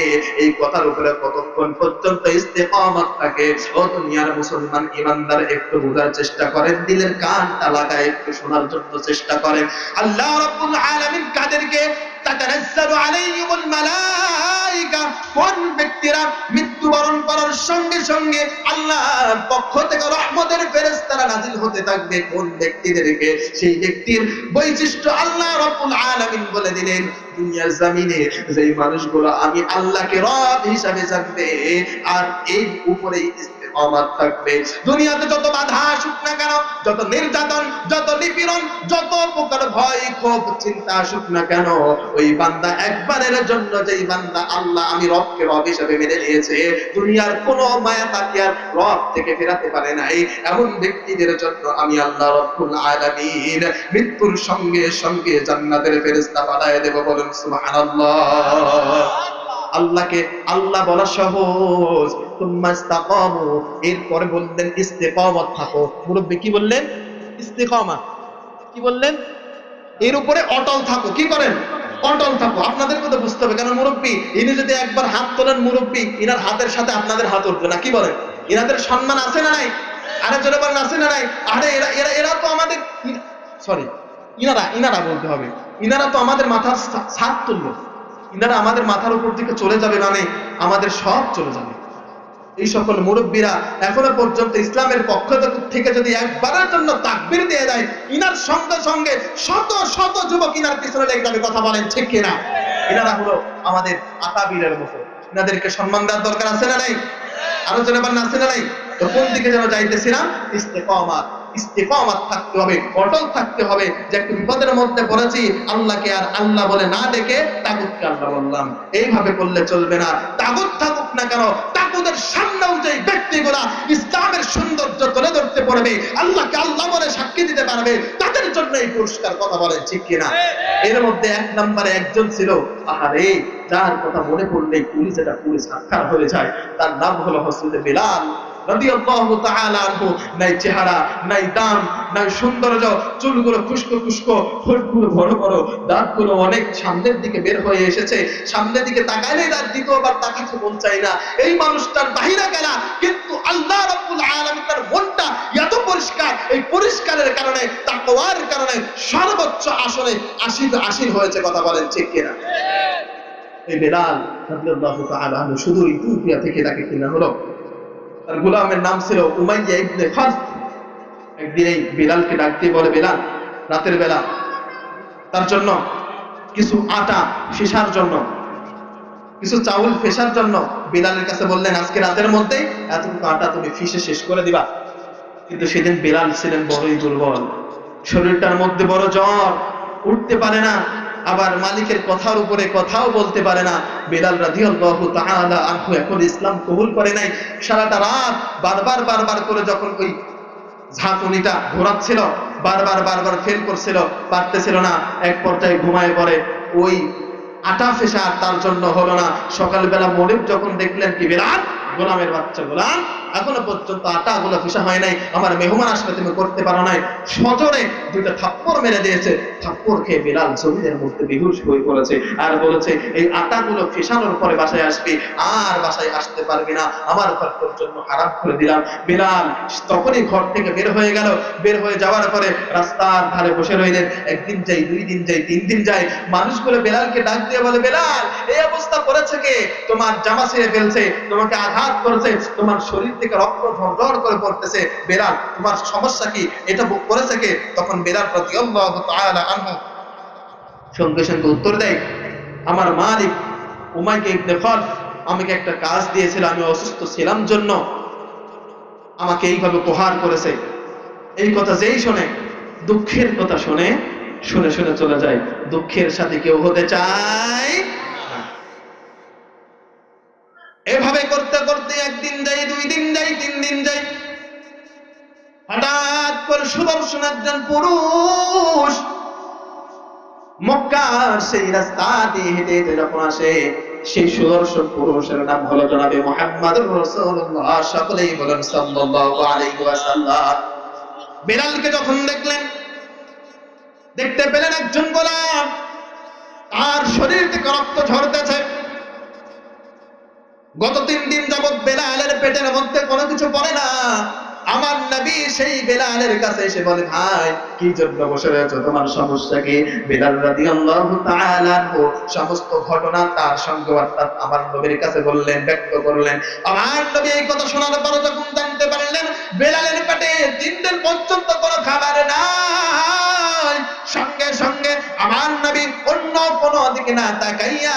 এই কথার উপরে কতক্ষণ পর্যন্ত ইস্তেকামত থাকে? ও দুনিয়ার মুসলমান ইমানদার, একটু বোঝার চেষ্টা করেন, দিলের কানটা লাগায় একটু শোনার জন্য চেষ্টা করেন। আল্লাহ রাব্বুল আলামিন কাদেরকে তাতানাজ্জালু আলাইহিমুল মালায়েকা, কোন ব্যক্তিরা মৃত্যুবরণ করার সঙ্গে সঙ্গে আল্লাহর পক্ষ থেকে রহমতের ফেরেশতারা নাজিল হতে থাকবে। কোন ব্যক্তিদেরকে? সেই ব্যক্তির বৈশিষ্ট্য আল্লাহ রাব্বুল আলামিন বলে দিলেন, দুনিয়ার জমিনে যেই মানুষগুলো আমি আল্লাহকে রব হিসাবে জানবে আর এই উপরে ইস্তেকামত থাকবে, দুনিয়াতে যত বাধা আসুক না কেন, যত নির্যাতন, যত নিপীড়ন, যত প্রকার ভয়, ক্ষোভ, চিন্তা আসুক না কেন, ওই বান্দা একবারের জন্য যেই বান্দা আল্লাহ আমি রবকে রব হিসাবে মেনে নিয়েছে, দুনিয়ার কোনো মায়া তাকে আর রব থেকে ফেরাতে পারে নাই, এমন ব্যক্তিদের জন্য আমি আল্লাহ রাব্বুল আলামিন মৃত্যুর সঙ্গে সঙ্গে জান্নাতের ফেরেশতা পাঠায় দেব। বলুন সুবহানাল্লাহ। আল্লাহকে আল্লাহ বলা সহজ। তুম্মা ইস্তাকামু, এরপরে বললেন ইস্তিকামত থাকো। মুরব্বি কি বললেন? ইস্তিকামা। কি বললেন? এর উপরে অটল থাকো। কি করেন? অটল থাকো। আপনাদের কথা বুঝতে হবে, কারণ মুরব্বি ইনি যদি একবার হাত তোলেন, মুরব্বি ইনার হাতের সাথে আপনাদের হাত উঠবে না। কি বলেন? ইনাদের সম্মান আছে না নাই? আরে জোরে বলেন, আছে না নাই? আরে এরা এরা এরা তো আমাদের, সরি ইনারা বলতে হবে, ইনারা তো আমাদের মাথার ছাদ তুললো। ইনারা আমাদের মাথার উপর দিকে চলে যাবে, মানে আমাদের সব চলে যাবে। এই সকল মুরব্বীরা এখনো পর্যন্ত ইসলামের পক্ষ থেকে যদি একবারের জন্য তাকবীর দিয়ে দেয়, ইনার সঙ্গে সঙ্গে শত শত যুবক ইনার পিছনে লেগে যাবে। কথা বলেন ঠিক কিনা? এনারা হলো আমাদের আকাবিরের মতো। এনাদেরকে সম্মান দেওয়ার দরকার আছে না নাই? আরো জোরে বলেন, আছে না নাই? তো কোন দিকে যেন যাইতেছিলাম? ইস্তিকামাত থাকতে হবে, অটল থাকতে হবে। যে একটু বিপদের মধ্যে পড়েছি, আল্লাহকে আর আল্লাহ বলে না ডেকে তাগুতকে আল্লাহ বললাম, এইভাবে করলে চলবে না। তাগুত থাকুক না কেন, তাগুতের সামনেও যে ব্যক্তিগুলা ইসলামের সৌন্দর্য তুলে ধরতে পারবে, আল্লাহকে আল্লাহ বলে সাক্ষী দিতে পারবে, তাদের জন্য এই পুরস্কার। কথা বলেন ঠিক কিনা? এর মধ্যে এক নম্বরে একজন ছিল, আহারে যার কথা মনে পড়লেই পুলিশ এটা পুলিশ সাক্ষাৎ হয়ে যায়। তার নাম হলো হযরত বিলাল রাদিয়াল্লাহু তাআলা আনহু। নাই চেহারা, নাই দাম, নাই সৌন্দর্য, চুলগুলো খুশকো খুশকো, ঠোঁটগুলো বড় বড়, দাঁতগুলো অনেক সামনের দিকে বের হয়ে এসেছে। সামনের দিকে তাকাইলেই তার দ্বিতীয়বার তাকাতে মন চায় না। এই মানুষটার বাহিরে গেলা, কিন্তু আল্লাহ রাব্বুল আলামিন তার মনটা এত পরিষ্কার, এই পরিষ্কারের কারণে, তাকওয়ার কারণে সর্বোচ্চ আসনে আসীন হয়েছে। কথা বলেন ঠিক কিনা? এই বিলাল রাদিয়াল্লাহু তাআলা আনহু শুধু ইথিওপিয়া থেকে তাকে কিনা হলো। তার গোলামের নাম ছিল উমাইয়া ইবনে খালদ। একদিন এই বিলালকে ডাক দিয়ে বলে, বিলাল রাতের বেলা তার জন্য কিছু আটা ফেসার জন্য, কিছু চাউল ফেসার জন্য বিলালের কাছে বললেন, আজকে রাতের মধ্যেই এতটুকু আটা তুমি ফিসে শেষ করে দিবা। কিন্তু সেদিন বিলাল ছিলেন বড়ই দুর্বল, শরীরটার মধ্যে বড় জ্বর, উঠতে পারে না, আবার মালিকের কথার উপরে কথাও বলতে পারে না। বিলাল রাদিয়াল্লাহু তাআলা আনহু এখন ইসলাম কবুল করে নাই। সারাটা রাত বারবার করে যখন ওই ঝাঁকুনিটা ঘোরাচ্ছিল, বারবার ফেল করছিল, পারতেছিল না, এক পর্যায়ে ঘুমায় পড়ে। ওই আটা ফেসা তার জন্য হলো না। সকালবেলা মনিব যখন দেখলেন, কি বিলাল, গোলামের বাচ্চা গোলাম, এখনো পর্যন্ত আটা গুলো ফেসা হয় নাই, আমার মেহমান আসলে তুমি করতে পারো নাই। সজোরে দুইটা থাপ্পড় মেরে দিয়েছে। থাপ্পড় খেয়ে বিলাল জমিনের মধ্যে বেহুশ হয়ে পড়েছে, আর বলেছে, এই আটা গুলো ফেসানোর পরে বাসায় আসবি, আর বাসায় আসতে পারবি না, আমার ঘর তোর জন্য হারাম করে দিলাম। বিলাল তখনই ঘর থেকে বের হয়ে গেল। বের হয়ে যাওয়ার পরে রাস্তার ধারে বসে রইলেন। একদিন যাই, 2 দিন যাই, 3 দিন যায়। মানুষগুলো বিলালকে ডাক দিয়ে বলে, বিলাল এই অবস্থা করেছে কে? তোমার জামা ছিঁড়ে ফেলছে, তোমাকে আঘাত করেছে, তোমার শরীর থেকে রক্ত ঝরঝর করে পড়তেছে, বিলাল তোমার সমস্যা কি? এটা করেছে কে? তখন বিলাল রাদিয়াল্লাহু তাআলা আনহু সঙ্গে সঙ্গে উত্তর দেয়, আমার মালিক উমাইয়া ইবনে খালদ আমাকে একটা কাজ দিয়েছিল, আমি অসুস্থ ছিলাম জন্য আমাকে এইভাবে প্রহার করেছে। এই কথা যেই শোনে, দুঃখের কথা শুনে চলে যায়। দুঃখের সাথে কেউ হতে চায় না। এভাবে করতে করতে 1 দিন যাই, 2 দিন যাই, 3 দিন যাই। হঠাৎ করে সুদর্শন একজন পুরুষ মক্কার সেই রাস্তা দিয়ে হেঁটে হেঁটে যখন আসে, সেই সুদর্শন পুরুষের নাম হলো জনাবে মুহাম্মদুর রাসূলুল্লাহ। সকলেই বলেন সাল্লাল্লাহু আলাইহি ওয়াসাল্লাম। বিলালকে যখন দেখতে পেলেন একজন গোলাম, তার শরীর থেকে রক্ত ঝরতেছে। গত 3 দিন যাবত বেলালের পেটের মধ্যে কোনো কিছু পড়ে না। আমার নবী সেই বেলালের কাছে এসে বলে, ভাই কি জন্য বসে রয়েছো, তোমার সমস্যা কি? বেলাল রাদিয়াল্লাহু তাআলা আনহু সমস্ত ঘটনা তার সঙ্গে অর্থাৎ আমার নবীর কাছে বললেন, ব্যক্ত করলেন। আমার নবী এই কথা শোনার পর যখন জানতে পারলেন বেলালের পেটে 3 দিন পর্যন্ত কোনো খাবার নাই, সঙ্গে সঙ্গে আমার নবী অন্য কোনো দিকে না তাকাইয়া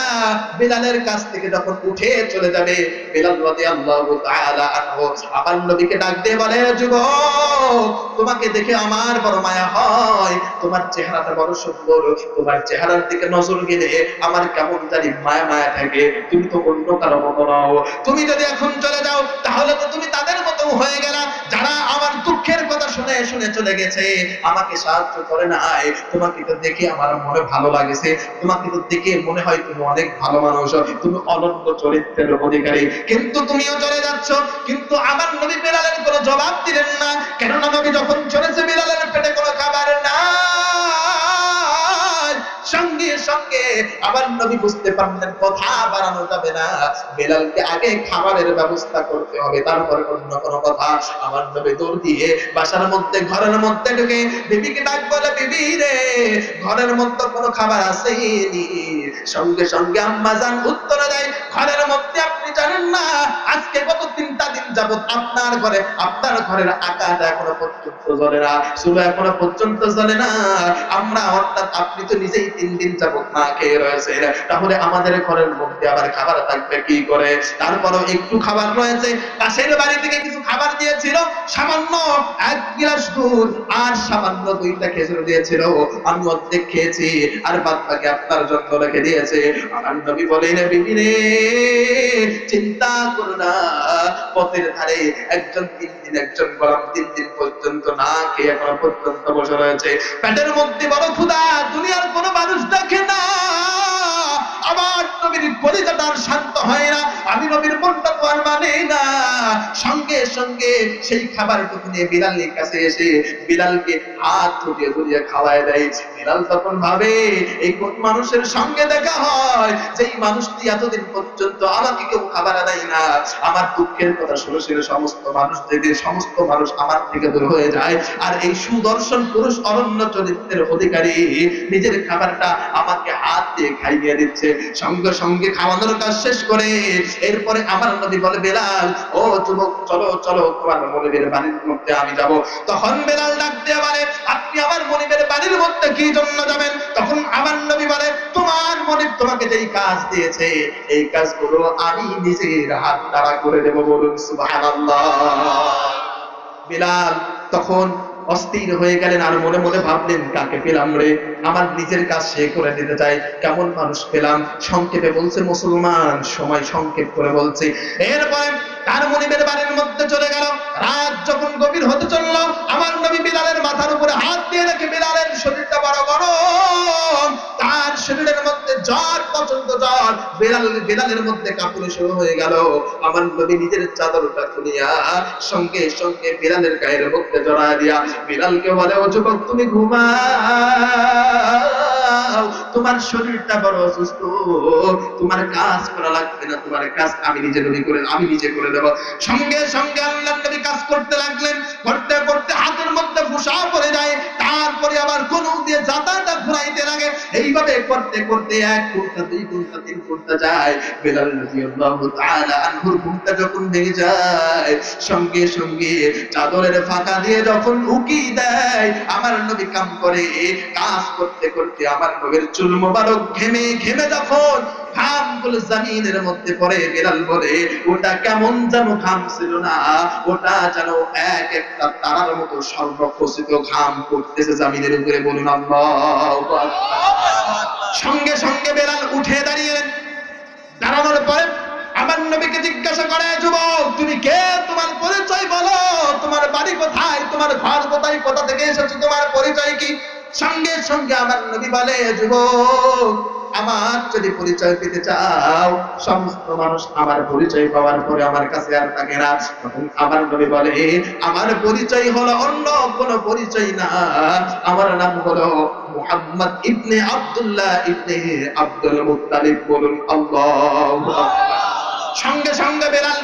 বেলালের কাছ থেকে যখন উঠে চলে যাবে, বেলাল রাদিয়াল্লাহু তাআলা আনহু আমার নবীকে ডাক দিয়ে বলে, যুবক তোমাকে দেখে আমার বড় মায়া হয়, তোমার চেহারাটা বড় সুন্দর, তোমার চেহারার দিকে নজর গেলে আমার কেমন জানি মায়া মায়া থাকে, তুমি তো অন্য কারো মতো নও, তুমি যদি এখন চলে যাও তাহলে তো তুমি তাদের মতো হয়ে গেলা যারা আমার দুঃখের কথা শুনে শুনে চলে গেছে, আমাকে সাহায্য করে নাই। তোমাকে তো দেখে আমার মনে ভালো লাগেছে, তোমাকে তো দেখে মনে হয় তুমি অনেক ভালো মানুষ, তুমি অনন্য চরিত্রের অধিকারী, কিন্তু তুমিও চলে যাচ্ছ। কিন্তু আমার নবী বিলালের কোনো জবাব দিলেন না, কেননা নবী যখন চলেছে বিলালের পেটে কোনো খাবার নাই। সঙ্গে সঙ্গে আবার নবী বুঝতে পারলেন কথা বাড়ানো যাবে না, বেলালকে আগে খাবারের ব্যবস্থা করতে হবে, তারপরে অন্য কোনো কথা। আমার নবী দৌড় দিয়ে বাসার মধ্যে ঘরের মধ্যে ঢুকে বিবিকে ডাক বলে, বিবি রে, ঘরের মধ্যে কোনো খাবার আসেনি। সঙ্গে সঙ্গে আম্মা জান উত্তরে দেয়, ঘরের মধ্যে আপনি জানেন না আজকে গত 3টা দিন যাবত আপনার ঘরের আকাটা এখনো পর্যন্ত জ্বলে না, চুলো এখনো পর্যন্ত জ্বলে না। আমরা অর্থাৎ আপনি তো নিজেই 3 দিন যাবত না খেয়ে রয়েছে, তাহলে আমাদের ঘরের মধ্যে আবার খাবার থাকবে কি করে? তারপরও একটু খাবার রয়েছে, পাশের বাড়ি থেকে কিছু খাবার দিয়েছিল, সামান্য 1 গ্লাস দুধ আর সামান্য 2টা খেজুর দিয়েছিল, আমি অর্ধেক খেয়েছি আর বাদ বাকি আপনার জন্য রেখে দিয়েছে। আমার নবী বলেন, বিবি রে, চিন্তা করো না, পথের ধারে একজন 3 দিন, একজন গোলাম 3 দিন পর্যন্ত না খেয়ে এখনো পর্যন্ত বসে রয়েছে, পেটের মধ্যে বড় ক্ষুধা, দুনিয়ার কোনো মানুষ দেখে না। আমার নবীর কলিজাটা আর শান্ত হয় না, আমি নবীর মনটা তো আর মানে না। সঙ্গে সঙ্গে সেই খাবারটুকু নিয়ে বিলালের কাছে এসে বিলালকে হাত ধরিয়ে ধরিয়ে খাওয়ায় দেয়। বিলাল তখন ভাবে, এই কোন মানুষের সঙ্গে দেখা হয়, যেই মানুষটি এতদিন পর্যন্ত আমাকে কেউ খাবার দেয় না, আমার দুঃখের কথা শুনে শুনে সমস্ত মানুষ আমার থেকে দূর হয়ে যায়, আর এই সুদর্শন পুরুষ অনন্য চরিত্রের অধিকারী নিজের খাবারটা আমাকে হাত দিয়ে খাইয়ে দিচ্ছে। সঙ্গে সঙ্গে খাওয়ানোর কাজ শেষ করে এরপরে আমার নবী বলে, বেলাল, ও যুবক, চলো চলো, তোমার মনিবের বাড়ির মধ্যে আমি যাব। তখন বেলাল ডাক দিয়ে বলে, আপনি আমার মনিবের বাড়ির মধ্যে কি জন্য যাবেন? তখন আমার নবী বলে, তোমার মনিব তোমাকে যেই কাজ দিয়েছে এই কাজগুলো আমি নিজের হাত দ্বারা করে দেব, বলুন সুবহানাল্লাহ। বেলাল তখন অস্থির হয়ে গেলেন আর মনে মনে ভাবলেন, কাকে পেলাম রে, আমার নিজের কাজ সে করে দিতে চাই, কেমন মানুষ পেলাম। সংক্ষেপে বলছে মুসলমান, সময় সংক্ষেপ করে বলছে। এরপরে তার মনিবের বাড়ির মধ্যে চলে গেল। রাত যখন গভীর হতে চলল, আমার নবী বিলালের মাথার উপরে হাত দিয়ে রেখে, বিলালের শরীরটা বড় গরম, তার শরীরের মধ্যে জ্বর, প্রচন্ড জ্বর, বিলালের মধ্যে কাঁপুনি শুরু হয়ে গেল। আমার নবী নিজের চাদরটা খুলিয়া সঙ্গে সঙ্গে বিলালের গায়ের মধ্যে জড়ায় দিয়া বিলালকে বলে, ও যুবক, তুমি ঘুমাও, তোমার শরীরটা বড় অসুস্থ, তোমার কাজ করা লাগবে না, তোমার কাজ আমি নিজে করে দেব। সঙ্গে সঙ্গে আল্লাহর নবী কাজ করতে লাগলেন, করতে করতে হাতের মধ্যে ফুসা পড়ে যায়, তারপরে আবার কোন দিয়ে জাতাটা ঘুরাইতে লাগে। এইভাবে করতে করতে 1 ঘন্টা, 2 ঘন্টা, 3 ঘন্টা যায়। বেলাল রাদিয়াল্লাহু তাআলা আনহুর ঘুমটা যখন ভেঙে যায়, সঙ্গে সঙ্গে চাদরের ফাঁকা দিয়ে যখন উকি দেয়, আমার নবী কাম করে, কাজ করতে করতে আমার নবীর চুল মোবারক ঘেমে ঘেমে যখন ঘামগুলো জমিনের মধ্যে পড়ে, বেলাল বলে, ওটা কেমন যেন ঘাম ছিল না, ওটা যেন এক একটা তারার মতো সর্বখচিত ঘাম পড়তেছে জমিনের উপরে, বলুন আল্লাহু আকবার। সঙ্গে সঙ্গে বেলাল উঠে দাঁড়িয়ে, দাঁড়ানোর পরে আমার নবীকে জিজ্ঞাসা করে, যুবক, তুমি কে, তোমার পরিচয় বলো, তোমার বাড়ি কোথায়, তোমার ঘর কোথায়, কোথা থেকে এসেছো, তোমার পরিচয় কি? সঙ্গে সঙ্গে আমার নবী বলে, যুবক, আমার যদি পরিচয় পেতে চাও, সমস্ত মানুষ আমার পরিচয় পাওয়ার পরে আমার কাছে আর থাকে না। তখন আমার নবী বলে, আমার পরিচয় হলো অন্য কোনো পরিচয় না, আমার নাম হলো মুহাম্মদ ইবনে আব্দুল্লাহ ইবনে আব্দুল মুত্তালিব, বলুন আল্লাহু আকবার। সঙ্গে সঙ্গে বেলাল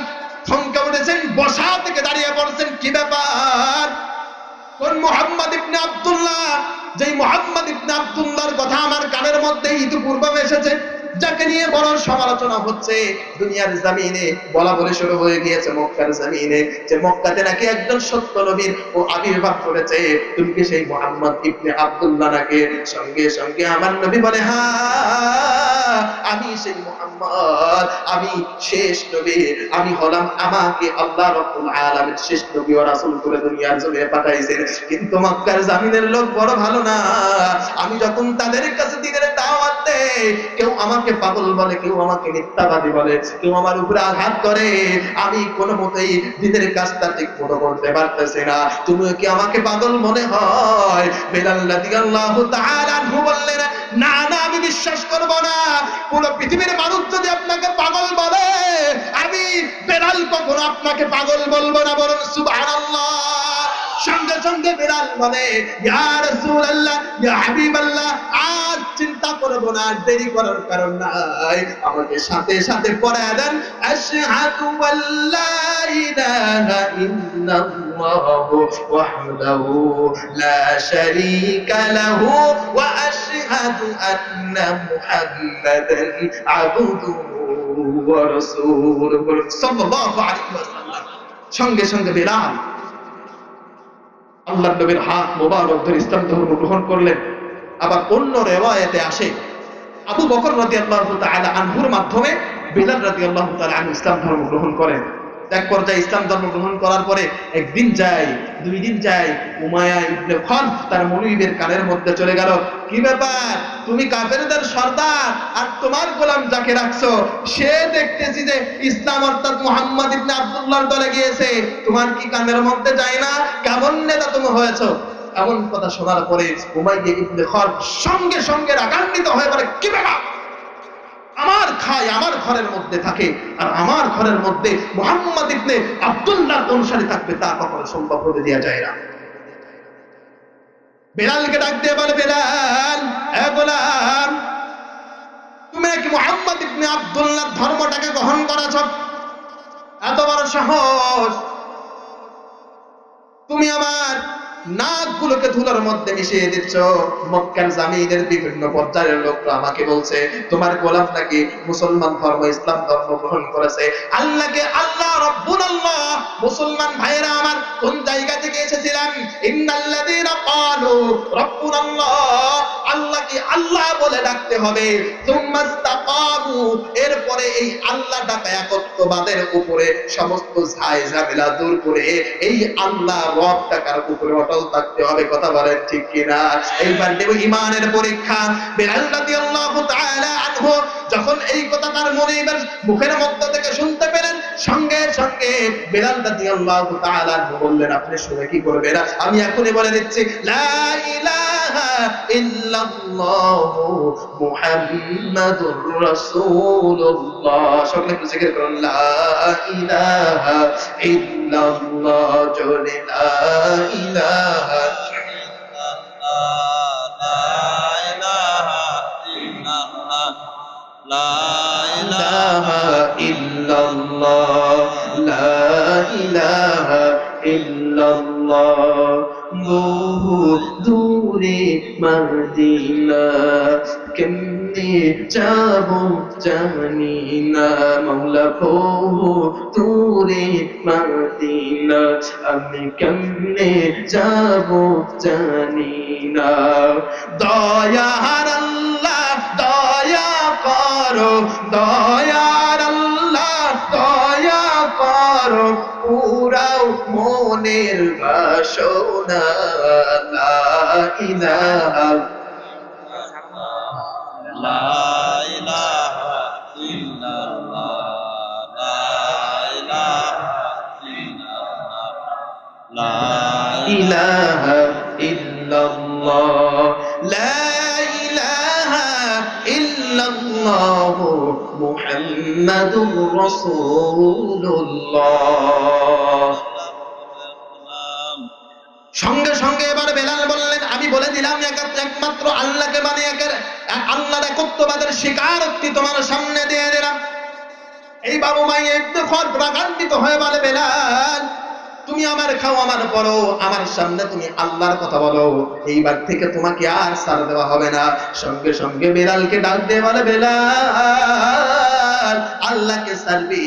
থমকে উঠেছেন, বসা থেকে দাঁড়িয়ে পড়ছেন, কি ব্যাপার? কোন মুহাম্মদ ইবনে আব্দুল্লাহ? যেই মুহাম্মদ ইবনে আব্দুল্লাহর কথা আমার কানের মধ্যে ইতিপূর্বে এসেছে, যাকে নিয়ে বড় সমালোচনা হচ্ছে দুনিয়ার জমিনে, বলা বলে শুরু হয়ে গিয়েছে মক্কার জমিনে, যে মক্কাতে নাকি একজন সত্য নবীর ও আবির্ভাব করেছে, তুমি কি সেই মুহাম্মদ ইবনে আব্দুল্লাহ নাকি? সঙ্গে সঙ্গে আমার নবী বলে, হ্যাঁ আমি সেই মুহাম্মদ, আমি শেষ নবী, আমি হলাম আমাকে আল্লাহ রাব্বুল আলামিন শেষ নবী ও রাসূল করে দুনিয়ার জমিনে পাঠাইছেন। কিন্তু মক্কার জমিনের লোক বড় ভালো না। আমি যখন তাদের কাছে দ্বীনের দাওয়াত দেই, কেউ আমাকে পাগল বলে, কেউ আমাকে মিথ্যাবাদী বলে, কেউ আমার উপরে আঘাত করে, আমি কোনো মতেই দ্বীনের কাজটা ঠিক মতো করতে পারতেছি না। তুমি কি আমাকে পাগল মনে হয়? বেলাল রাদিয়াল্লাহু তাআলা আনহু বললেন, না না, আমি বিশ্বাস করব না। পুরো পৃথিবীর মানুষ যদি আপনাকে পাগল বলে, আমি বেলাল কখনো আপনাকে পাগল বলবো না, বলুন সুবহানাল্লাহ। সঙ্গে সঙ্গে বেলাল বলে, ইয়া রাসূলুল্লাহ, ইয়া হাবিবাল্লাহ, আজ চিন্তা করব না, দেরি করার কারণ নাই, আমাকে সাথে সাথে পড়ায় দেন, আশহাদু আল্লা ইলাহা ইল্লাল্লাহু ওয়াহদাহু লা শারীকা লাহু ওয়া আশহাদু আন্না মুহাম্মাদান আবদুহু ওয়া রাসূলুহু সাল্লাল্লাহু আলাইহি ওয়াসাল্লাম। সঙ্গে সঙ্গে বেলাল আল্লাহর নবীর হাত মোবারক ধরে ইসলাম ধর্ম গ্রহণ করলেন। আবার অন্য রিওয়ায়াতে আসে, আবু বকর রাদিয়াল্লাহু তাআলা আনহুর মাধ্যমে বেলাল রাদিয়াল্লাহু তাআলা আনহু ইসলাম ধর্ম গ্রহণ করেন। এক পর্যায়ে ইসলাম ধর্ম গ্রহণ করার পরে একদিন যায়, দুই দিন যায়, উমাইয়া ইবনে খালফ তার মুনিবের কানের মধ্যে চলে গেল, কি ব্যাপার, তুমি কাফেরদের সর্দার আর তোমার গোলাম যাকে রাখছো সে দেখতেছি যে ইসলাম অর্থাৎ মুহাম্মদ ইবনে আব্দুল্লাহর দলে গিয়েছে, তোমার কি কানের মধ্যে যায় না? কেমন নেতা তুমি হয়েছো? এমন কথা শোনার পরে উমাইয়া ইবনে খালফ সঙ্গে সঙ্গে রাগান্বিত হয়ে বলে, কি ব্যাপার, আমার খায় আমার ঘরের মধ্যে থাকে আর আমার ঘরের মধ্যে মুহাম্মদ ইবনে আব্দুল্লাহর অনুসারী থাকবে, তা কখনো সম্ভব হতে দেয়া যায় না। বেলালকে ডাক দিয়ে বলে, বেলাল, এ গোলাম, তুমি নাকি মুহাম্মদ ইবনে আব্দুল্লাহর ধর্মটাকে গ্রহণ করেছ? এত বড় সাহস! তুমি আমার নাকগুলোকে ধুলার মধ্যে মিশিয়ে দিচ্ছ। মক্কার জামিনের বিভিন্ন পর্যায়ের লোকরা আমাকে বলছে তোমার গোলাম নাকি মুসলমান ধর্ম, ইসলাম ধর্ম গ্রহণ করেছে। আল্লাহকে আল্লাহ রব্বুল আল্লাহ, মুসলমান ভাইয়েরা আমার, কোন জায়গা থেকে এসেছিলাম? ইন্নাল্লাযীনা ক্বালু রব্বুল আল্লাহ, আল্লাহকে আল্লাহ বলে ডাকতে হবে। সুম্মাস্তাকামু, এরপরে এই আল্লাহ ডাকা একত্ববাদের উপরে সমস্ত ঝাই ঝামেলা দূর করে এই আল্লাহ রব ডাকার উপরে অটল থাকতে হবে। কথা বলেন ঠিক কিনা? এইবার দেব ঈমানের পরীক্ষা। বেলাল রাদিয়াল্লাহু তাআলা আনহু যখন এই কথা তার মুনিবের মুখের মধ্য থেকে শুনতে পেলেন, সঙ্গে সঙ্গে বেলাল রাদিয়াল্লাহু তাআলা আনহু বললেন, আপনি শুনে কি করবেন? আমি এখনই বলে দিচ্ছি, লা ইলাহা ইল্লাল্লাহু মুহাম্মাদুর রাসূলুল্লাহ। সকলে একটু জিকির করুন, লা ইলাহা ইল্লাল্লাহ, জোরে লা ইলাহা বহু দূরে মদিনা কেমনে যাব জানি না, মওলা বহু দূরে মদিনা আমি কেমনে যাব জানি না। দয়ার আল্লাহ দয়া করো, দয়ার আল্লাহ দয়া করো, পুরাও মনের বাসনা। লা ইলাহা
লা ইলাহা ইল্লাল্লাহ, লা ইলাহা
ইল্লাল্লাহ, লা ইলাহা ইল্লাল্লাহ মুহাম্মাদুর রাসূলুল্লাহ। সঙ্গে সঙ্গে এবার বেলাল বললেন, আমি বলে দিলাম একমাত্র আল্লাহকে মানে আল্লাহর একত্ববাদের স্বীকারোক্তি তোমার সামনে দিয়ে দিলাম। এই বাবু মাই একটু খর প্রাকান্বিত হয়ে বলে, বেলাল তুমি আমার খাও আমার পরো, আমার সামনে তুমি আল্লাহর কথা বলো, এইবার থেকে তোমাকে আর ছাড় দেওয়া হবে না। সঙ্গে সঙ্গে বেলালকে ডাক দিয়ে বলে, বেলাল বেলাল আল্লাহকে ছাড়বি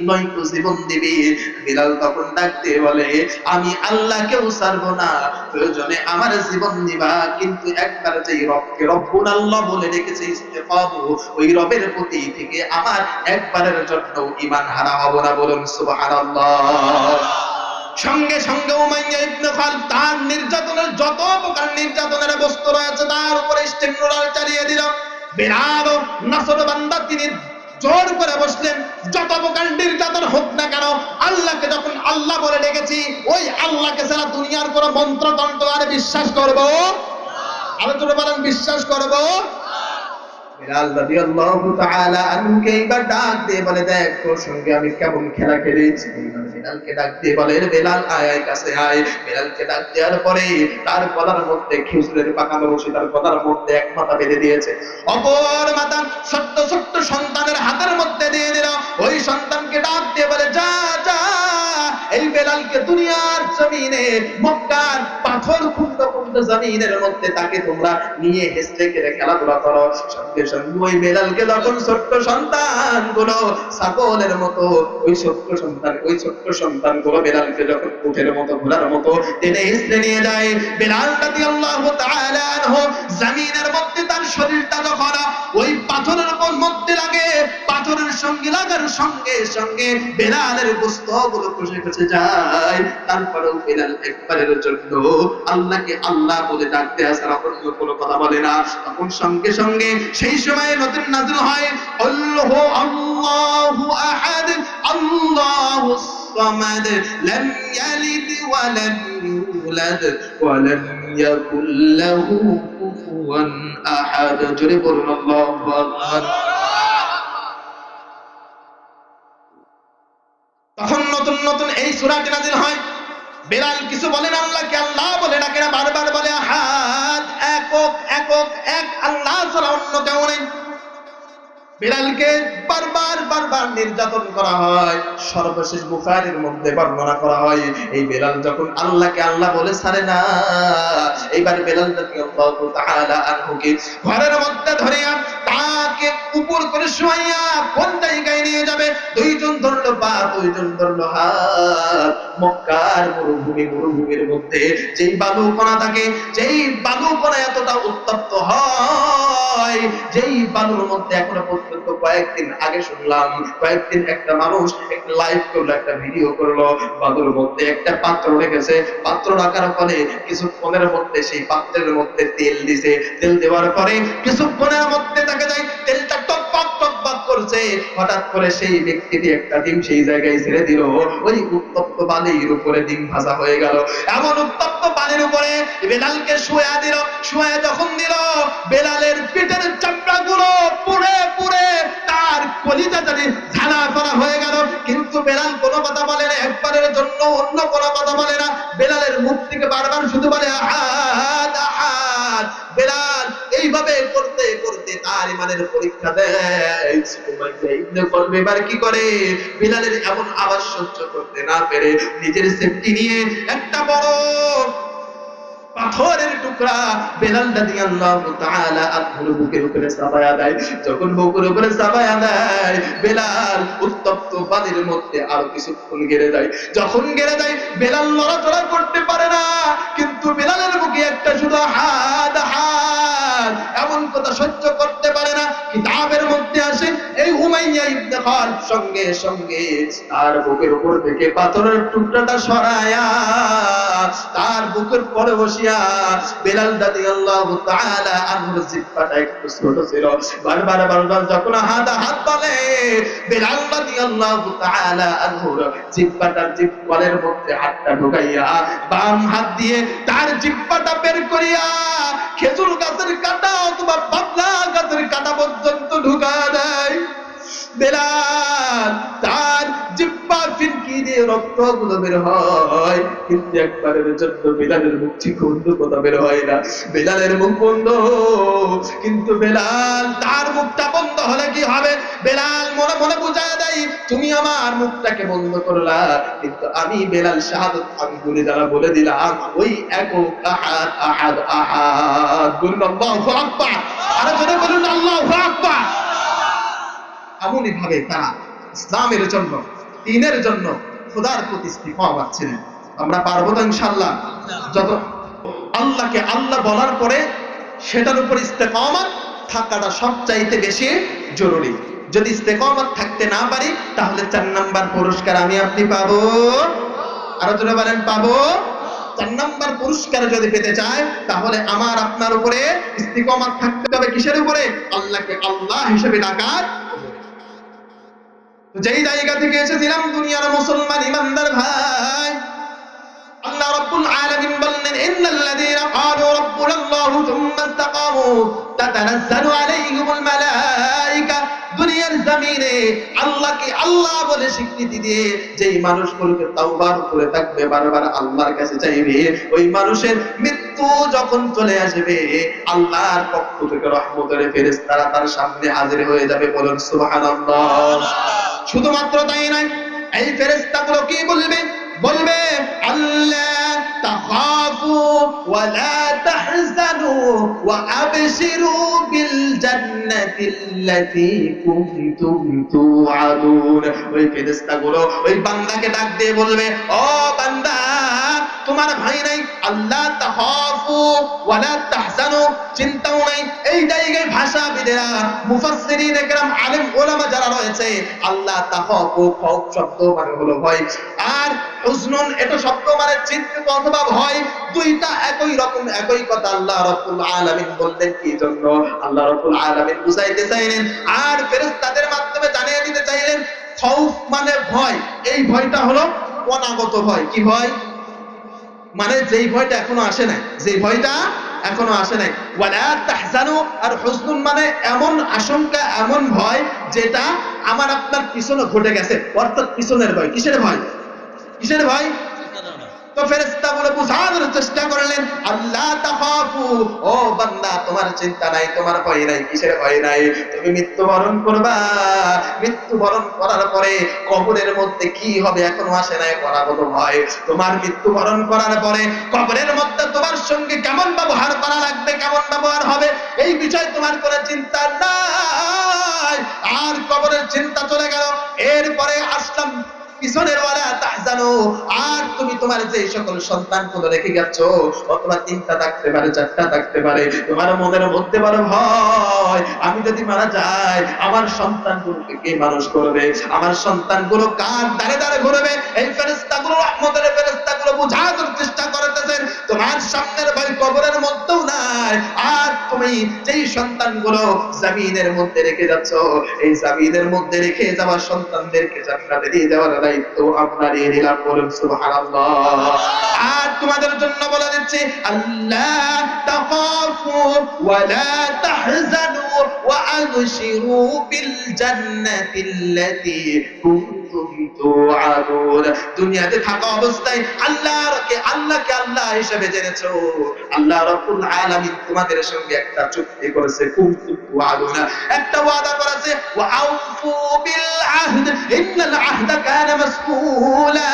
নয়তো জীবন দিবি। বেলাল তখন ডাক দিয়ে বলে, আমি আল্লাহকেও ছাড়বো না, প্রয়োজনে আমার জীবন দিবা, কিন্তু একবার যেই রবকে রব্বুল আল্লাহ বলে রেখেছে ইস্তেকামু, ওই রবের প্রতি থেকে আমার একবারের জন্য ঈমান হারা হব না। বলুন সুবহানাল্লাহ। সঙ্গে সঙ্গে উমাইয়া ইবনে খালদ তার নির্যাতনের যত প্রকার নির্যাতনের বস্তু রয়েছে তার উপরে স্টিম রোলার চালিয়ে দিল। বেলাল নাসরবান্দা তিনি জোর করে বসলেন, যত প্রকার নির্যাতন হোক না কেন, আল্লাহকে যখন আল্লাহ বলে ডেকেছি, ওই আল্লাহকে ছাড়া দুনিয়ার কোন মন্ত্রতন্ত্র আর বিশ্বাস করব? আলোচনা বলেন, বিশ্বাস করব? বেলাল রাদিয়াল্লাহু তাআলা আনহুকে এইবার ডাক দিয়ে বলে, দেখ তোর সঙ্গে আমি কেমন খেলা খেলেছি। বেলালকে ডাক দিয়ে বলে, বেলাল আয় আয় কাছে আয়। বেলালকে ডাক দেওয়ার পরে তার গলার মধ্যে খেজুরের পাকানো রশি তার গলার মধ্যে এক মাথা বেঁধে দিয়েছে, অপর মাথা ছোট্ট ছোট্ট সন্তানের হাতের মধ্যে দিয়ে দিল। ওই সন্তানকে ডাক দিয়ে বলে, যা যা এই বেলালকে দুনিয়ার জমিনে মক্কার পাথর খুঁড়ত খুঁড়ত জমিনের মধ্যে তাকে তোমরা নিয়ে হেসে খেলে খেলাধুলা করো। সঙ্গে সঙ্গে ওই বেলালকে যখন ছোট্ট সন্তান গুলো ছাগলের মতো ওই ছোট্ট সন্তান গুলো বেলালকে যখন উঠের মতো ঘোড়ার মতো টেনে হেসে নিয়ে যায়, বেলাল রাদিয়াল্লাহু তাআলা আনহু জমিনের মধ্যে তার শরীরটা যখন ওই পাথরের মধ্যে লাগে, পাথরের সঙ্গে লাগার সঙ্গে সঙ্গে বেলালের গোশতগুলো খসে খসে যায়। তারপরেও বেলাল একবারের জন্য আল্লাহকে আল্লাহ বলে ডাকতে আসে, অন্য কোনো কথা বলে না। তখন সঙ্গে সঙ্গে সেই সময় নতুন নাযিল হয়, আল্লাহু আল্লাহু আহাদ আল্লাহুস সামাদ লাম ইয়ালিদ ওয়া লাম ইউলাদ ওয়া লাম ইয়াকুল লাহু কুফুয়ান আহাদ। জোরে বলুন আল্লাহু আকবার। তখন নতুন নতুন এই সূরাটি নাযিল হয়। বেলাল কিছু বলেন, আল্লাহকে আল্লাহ বলে ডাকে না, বারবার বলে আহাদ, একক একক এক, আল্লাহ ছাড়া অন্য কেউ নেই। বেলালকে বারবার বারবার নির্যাতন করা হয়। সর্বশেষ বুখারীর মধ্যে বর্ণনা করা হয়, এই বেলাল যখন আল্লাহকে আল্লাহ বলে ছাড়ে না, এইবার বেলাল রাদিয়াল্লাহু তাআলা আনহুকে ঘরের মধ্যে ধরিয়া তাকে উপর করে শুয়াইয়া কোন জায়গায় নিয়ে যাবে, দুইজন ধরলো পা, দুইজন ধরলো হাত। মক্কার মরুভূমির মধ্যে যেই বালুকণা থাকে, যেই বালুকণা এতটা উত্তপ্ত হয়, যেই বালুর মধ্যে এখনো পর্যন্ত কয়েকদিন আগে শুনলাম, কয়েকদিন একটা মানুষ একটা লাইভ করলো, একটা ভিডিও করলো, বালুর মধ্যে একটা পাত্র রেখেছে, পাত্র রাখার ফলে কিছুক্ষণের মধ্যে সেই পাত্রের মধ্যে তেল দিছে, তেল দেওয়ার পরে কিছুক্ষণের মধ্যে দেখা যায় তেলটা টকপাক টকপাক করছে। হঠাৎ করে সেই ব্যক্তিটি একটা ডিম সেই জায়গায় ছেড়ে দিল, ওই উত্তপ্ত বালির উপরে ডিম ভাজা হয়ে গেল। এমন উত্তপ্ত বালির উপরে বেলালকে শুয়া দিল। শুয়া যখন দিল, বেলালের পিঠের চামড়া গুলো পুড়ে পুড়ে তার কলিজা জানি ঝালা ফেলা হয়ে গেল, কিন্তু বেলাল কোনো কথা বলে না, একবারের জন্য অন্য কোনো কথা বলে না। বেলালের মুখ থেকে বারবার শুধু বলে আহাদ আহাদ। বেলাল এইভাবে করতে করতে তার ইমানের পরীক্ষা দেয়। উমাইয়া ইবনে খালদ এবার কি করে, বেলালের এমন আওয়াজ সহ্য করতে না পেরে নিজের সেফটি নিয়ে একটা বড় পাথরের টুকরা বেলাল রাদিয়াল্লাহু তাআলা আনহুর বুকের উপরে চাপায়া দেয়। যখন বুকের উপরে চাপায়া দেয়, বেলাল উত্তপ্ত বালির মধ্যে আরো কিছুক্ষণ গেড়ে যায়। যখন গেড়ে যায়, বেলাল নড়াচড়া করতে পারে না, কিন্তু বেলালের বুকে একটা শুধু হাত হাত এমন কথা সহ্য করতে পারে না। কিতাবের মধ্যে আসে, এই উমাইয়া ইবনে খালদ সঙ্গে সঙ্গে তার বুকের উপর থেকে পাথরের টুকরাটা সরায়া তার বুকের পরে বসিয়া বেলাল রাদিয়াল্লাহু তাআলা আনহুর জিহ্বাটা একটু ছোট ছিল, বারবার বারবার যখন হাত বলে, বেলাল রাদিয়াল্লাহু তাআলা আনহুর জিহ্বাটার জিহ্বার মধ্যে হাতটা ঢুকাইয়া বাম হাত দিয়ে তার জিহ্বাটা বের করিয়া খেজুর গাছের কাঁটা অথবা বাবলা গাছের কাঁটা পর্যন্ত ঢুকা দেয়। বেলাল তার জিহ্বা ফিনকি দিয়ে রক্তগুলো বের হয়, কিন্তু একবারের জন্য বেলালের মুখ থেকে অন্য কথা বের হয় না। বেলালের মুখ বন্ধ, কিন্তু বেলাল তার মুখটা বন্ধ হলে কি হবে, বেলাল মনে মনে বুঝায় দেয়, তুমি আমার মুখটাকে বন্ধ করলা, কিন্তু আমি বেলাল শাহাদাত আঙ্গুলে দ্বারা বলে দিলাম ওই একক আহাদ আহাদ আহাদ। বলুন আল্লাহু আকবার। আরে জোরে বলুন আল্লাহু আকবার। এমনই ভাবে তারা ইসলামের জন্য, দ্বীনের জন্য খোদার প্রতি ইস্তিকামাত ছিলেন। আমরা পারবো তো ইনশাআল্লাহ? যত আল্লাহকে আল্লাহ বলার পরে সেটার উপর ইস্তেকামাত থাকাটা সবচাইতে বেশি জরুরি। যদি ইস্তেকামাত থাকতে না পারি তাহলে 4 নাম্বার পুরস্কার আমি আপনি পাবো। আরো জোরে বলেন পাবো। 4 নাম্বার পুরস্কার যদি পেতে চাই তাহলে আমার আপনার উপরে ইস্তেকামাত থাকতে হবে। কিসের উপরে? আল্লাহকে আল্লাহ হিসেবে ডাকার। যেই জায়গা থেকে এসেছিলাম দুনিয়ার মুসলমান ইমানদার ভাই, আল্লাহ রাব্বুল আলামিন বললেন ইন্নাল্লাযীনা ক্বালু রাব্বুনাল্লাহু থুম্মা ইসতাকামু তাতানাজ্জালু আলাইহিমুল মালায়েকা। দুনিয়ার জমিনে আল্লাহকে আল্লাহ বলে স্বীকৃতি দিয়ে যেই মানুষগুলোকে তাওবার করে থাকবে, বারবার আল্লাহর কাছে চাইবে, ওই মানুষের মৃত্যু যখন চলে আসবে আল্লাহর পক্ষ থেকে রহমতের ফেরেশতারা তার সামনে হাজির হয়ে যাবে। বলুন সুবহানাল্লাহ। শুধুমাত্র তাই নয়, এই ফেরেশতাগুলো কি বলবে? বলবে আল্লাহ তাখাফু ওয়া লা তাহজানু ওয়া আবশিরু বিল জান্নাতিল্লাতী কুনতুম তুআদুন। ওই ফেরেশতাগুলো ওই বান্দাকে ডাক দিয়ে বলবে, ও বান্দা, তোমার ভয় নাই, আল্লাহ তাখাফু ওয়া লা তাহজানু, চিন্তাও নাই। এই জায়গায় ভাষাবিদেরা, মুফাসসিরিন একরাম, আলেম ওলামা যারা রয়েছে, আল্লাহ তাখাফু খৌফ শব্দ মানে হলো ভয়, আর হুজনুন এটা শব্দ মানে চিন্তিত অথবা ভয়। দুইটা একই রকম, একই কথা। আল্লাহ রাব্বুল আলামিন বললেন কি জন্য? আল্লাহ রাব্বুল আলামিন বুঝাইতে চাইলেন আর ফেরেশতাদের মাধ্যমে জানিয়ে দিতে চাইলেন খৌফ মানে ভয়। এই ভয়টা হলো অনাগত ভয়। কি ভয়? মানে যেই ভয়টা এখনো আসে নাই, যেই ভয়টা এখনো আসে নাই। ওয়ালা তাহজানু, আর হুজনুন মানে এমন আশঙ্কা, এমন ভয় যেটা আমার আপনার পিছনে ঘটে গেছে, অর্থাৎ পিছনের ভয়। কিসের ভয়? কিসের ভয়? তো ফেরেশতাগুলো বুঝানোর চেষ্টা করলেন আল্লাহ তাখাফু, ও বান্দা তোমার চিন্তা নাই, তোমার ভয় নাই। কিসের ভয় নাই? তুমি মৃত্যুবরণ করবা, মৃত্যুবরণ করার পরে কবরের মধ্যে কি হবে এখনো আসে নাই, অনাগত ভয়। তোমার মৃত্যুবরণ করার পরে কবরের মধ্যে তোমার সঙ্গে কেমন ব্যবহার করা লাগবে, কেমন ব্যবহার হবে, এই বিষয়ে তোমার কোনো চিন্তা নাই। আর কবরের চিন্তা চলে গেল। এরপরে আসলাম পিছনের ওয়ালা তাহজানু, আর তুমি তোমার যে সকল সন্তানগুলো রেখে গেছো, অথবা 3টা থাকতে পারে, 4টা থাকতে পারে, তোমার মনের মধ্যে বড় ভয়, আমি যদি মারা যাই আমার সন্তানগুলোকে কে মানুষ করবে, আমার সন্তানগুলো কার দাঁড়ে দাঁড়ে ঘুরবে। এই ফেরেশতাগুলো, রহমতের ফেরেশতাগুলো বুঝানোর চেষ্টা করতেছেন তোমার সামনের ভয় কবরের মধ্যেও নাই। আর তুমি যেই সন্তানগুলো জমিনের মধ্যে রেখে যাচ্ছ, এই জমিনের মধ্যে রেখে যাওয়া সন্তানদেরকে জান্নাতে নিয়ে যাওয়ার দায়িত্ব আমরা নিয়ে নিলাম। বলুন সুবহানাল্লাহ। আর তোমাদের জন্য বলে দিচ্ছি আল্লাহ তাখাফু ওয়া লা তাহজানু ওয়া আবশিরু বিল জান্নাতিল্লাতী কুনতুম তুআদুন। দুনিয়াতে থাকা অবস্থায় আল্লাহকে আল্লাহ হিসেবে জেনেছো। আল্লাহ রাব্বুল আলামিন তোমাদের সঙ্গে একটা চুক্তি করেছে, কুনতুম তুআদুন, একটা ওয়াদা করেছে, ওয়া আউফু বিল আহদ ইন্নাল আহদা কানা মাসউলা।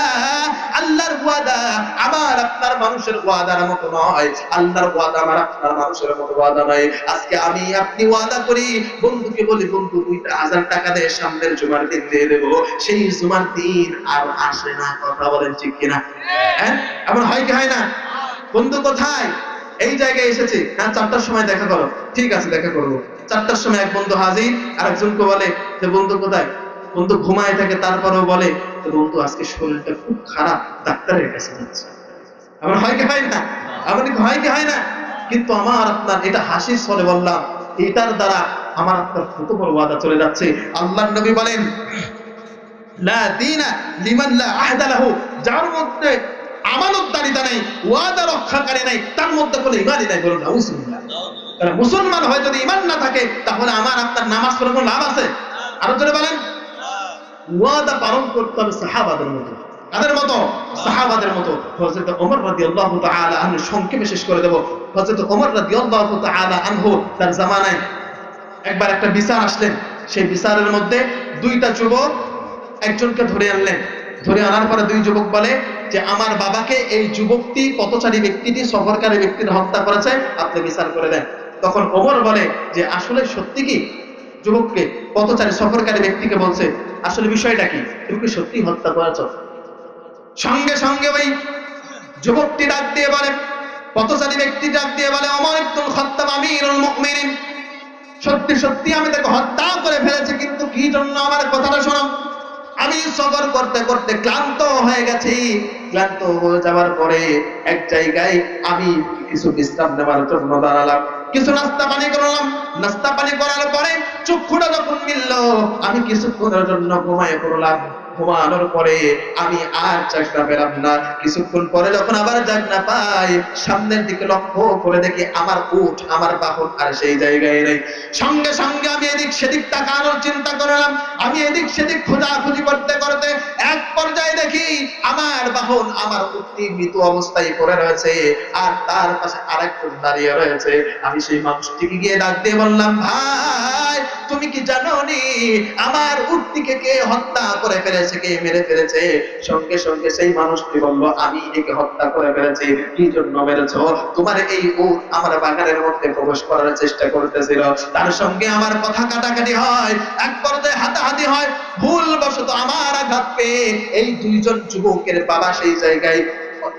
আল্লাহর ওয়াদা আমার আপনার মানুষের ওয়াদার মতো নয়। আল্লাহর ওয়াদা আমার আপনার মানুষের মতো ওয়াদা নয়। আজকে আমি আপনি ওয়াদা করি, বন্ধুকে বলি বন্ধু 2,000 টাকা দিয়ে সামনের জুমার দিন দিয়ে দেবো, সেই জুমার দিন আর আসে না। কথা বলেন ঠিক কিনা? হ্যাঁ, এমন হয় কি হয় না? বন্ধু কোথায়? এই জায়গায় এসেছে, হ্যাঁ 4টার সময় দেখা করো। ঠিক আছে, দেখা করবো। 4টার সময় এক বন্ধু হাজির, আরেকজনকে বলে যে বন্ধু কোথায়? বন্ধু ঘুমায় থাকে, তারপরেও বলে তো বন্ধু আজকে শরীরটা খুব খারাপ, ডাক্তারের কাছে যাচ্ছে। এমন হয় কি হয় না? এমন কি হয় কি হয় না? কিন্তু আমার আপনার এটা হাসির ছলে বললাম, এটার দ্বারা আমার আপনার কত বড় ওয়াদা চলে যাচ্ছে। আল্লাহর নবী বলেন লা দীনা লিমান লা আহদা লাহু, যার মধ্যে আমানতদারিতা নাই, ওয়াদা রক্ষাকারী নাই, তার মধ্যে কোনো ঈমানই নাই। বলুন নাউজুবিল্লাহ। কারণ মুসলমান হয় যদি ঈমান না থাকে তাহলে আমার আপনার নামাজ পড়ার কোনো লাভ আছে? আরো জোরে বলেন। ওয়াদা পালন করতে হবে সাহাবাদের মতো। কাদের মতো? সাহাবাদের মতো। হযরত ওমর রাদিয়াল্লাহু তাআলা আনহু, সংক্ষেপে শেষ করে দেব। হযরত ওমর রাদিয়াল্লাহু তাআলা আনহু তার জামানায় একবার একটা বিচার আসলেন। সেই বিচারের মধ্যে 2টা যুবক একজনকে ধরে আনলেন। ধরে আনার পরে 2 যুবক বলে যে আমার বাবাকে এই যুবকটি, পথচারী ব্যক্তিটি, সফরকারী ব্যক্তির হত্যা করেছে, আপনি বিচার করে দেন। তখন ওমর বলে যে আসলে সত্যি কি? যুবককে, পথচারী সফরকারী ব্যক্তিকে বলছে, আসলে বিষয়টা কি, তুমি কি সত্যি হত্যা করেছো? সঙ্গে সঙ্গে ওই যুবকটি ডাক দিয়ে বলে, পথচারী ব্যক্তি ডাক দিয়ে বলে, ওমর ইবনুল খাত্তাব আমিরুল মুমিনিন, সত্যি সত্যি আমি তাকে হত্যা করে ফেলেছি, কিন্তু কি জন্য আমার কথাটা শোনো। আমি সফর করতে করতে ক্লান্ত হয়ে গেছি, ক্লান্ত হয়ে যাওয়ার পরে এক জায়গায় আমি কিছু বিশ্রাম নেওয়ার জন্য দাঁড়ালাম, কিছু নাস্তা পানি করলাম, নাস্তা পানি করার পরে চক্ষুটা যখন মিলল, আমি কিছুক্ষণের জন্য ঘুমায় পড়লাম। ঘুমানোর পরে আমি আর জাগনা পেলাম না। কিছুক্ষণ পরে যখন আবার জাগনা পাই, সামনের দিকে লক্ষ্য করে দেখি আমার উট, আমার বাহন আর সেই জায়গায় নেই। সঙ্গে সঙ্গে আমি এদিক সেদিক তাকানোর চিন্তা করলাম, আমি এদিক সেদিক খোঁজাখুঁজি করতে করতে এক পর্যায়ে দেখি আমার বাহন, আমার উটটি মৃত অবস্থায় পড়ে রয়েছে, আর তার পাশে আরেকজন দাঁড়িয়ে রয়েছে। আমি সেই মানুষটিকে গিয়ে ডাক দিয়ে বললাম, ভাই তুমি কি জানো নি আমার উটটিকে কে হত্যা করে ফেলেছে, কে মেরে ফেলেছে? সঙ্গে সঙ্গে সেই মানুষটি বলল, আমি একে হত্যা করে ফেলেছি। কি জন্য মেরেছো? তোমার এই উট আমার বাগানের মধ্যে প্রবেশ করার চেষ্টা করতেছিল, তার সঙ্গে আমার কথা কাটাকাটি হয়, এক পর্যায়ে হাতাহাতি হয়, ভুলবশত আমার আঘাত পেয়ে এই দুইজন যুবকের বাবা সেই জায়গায়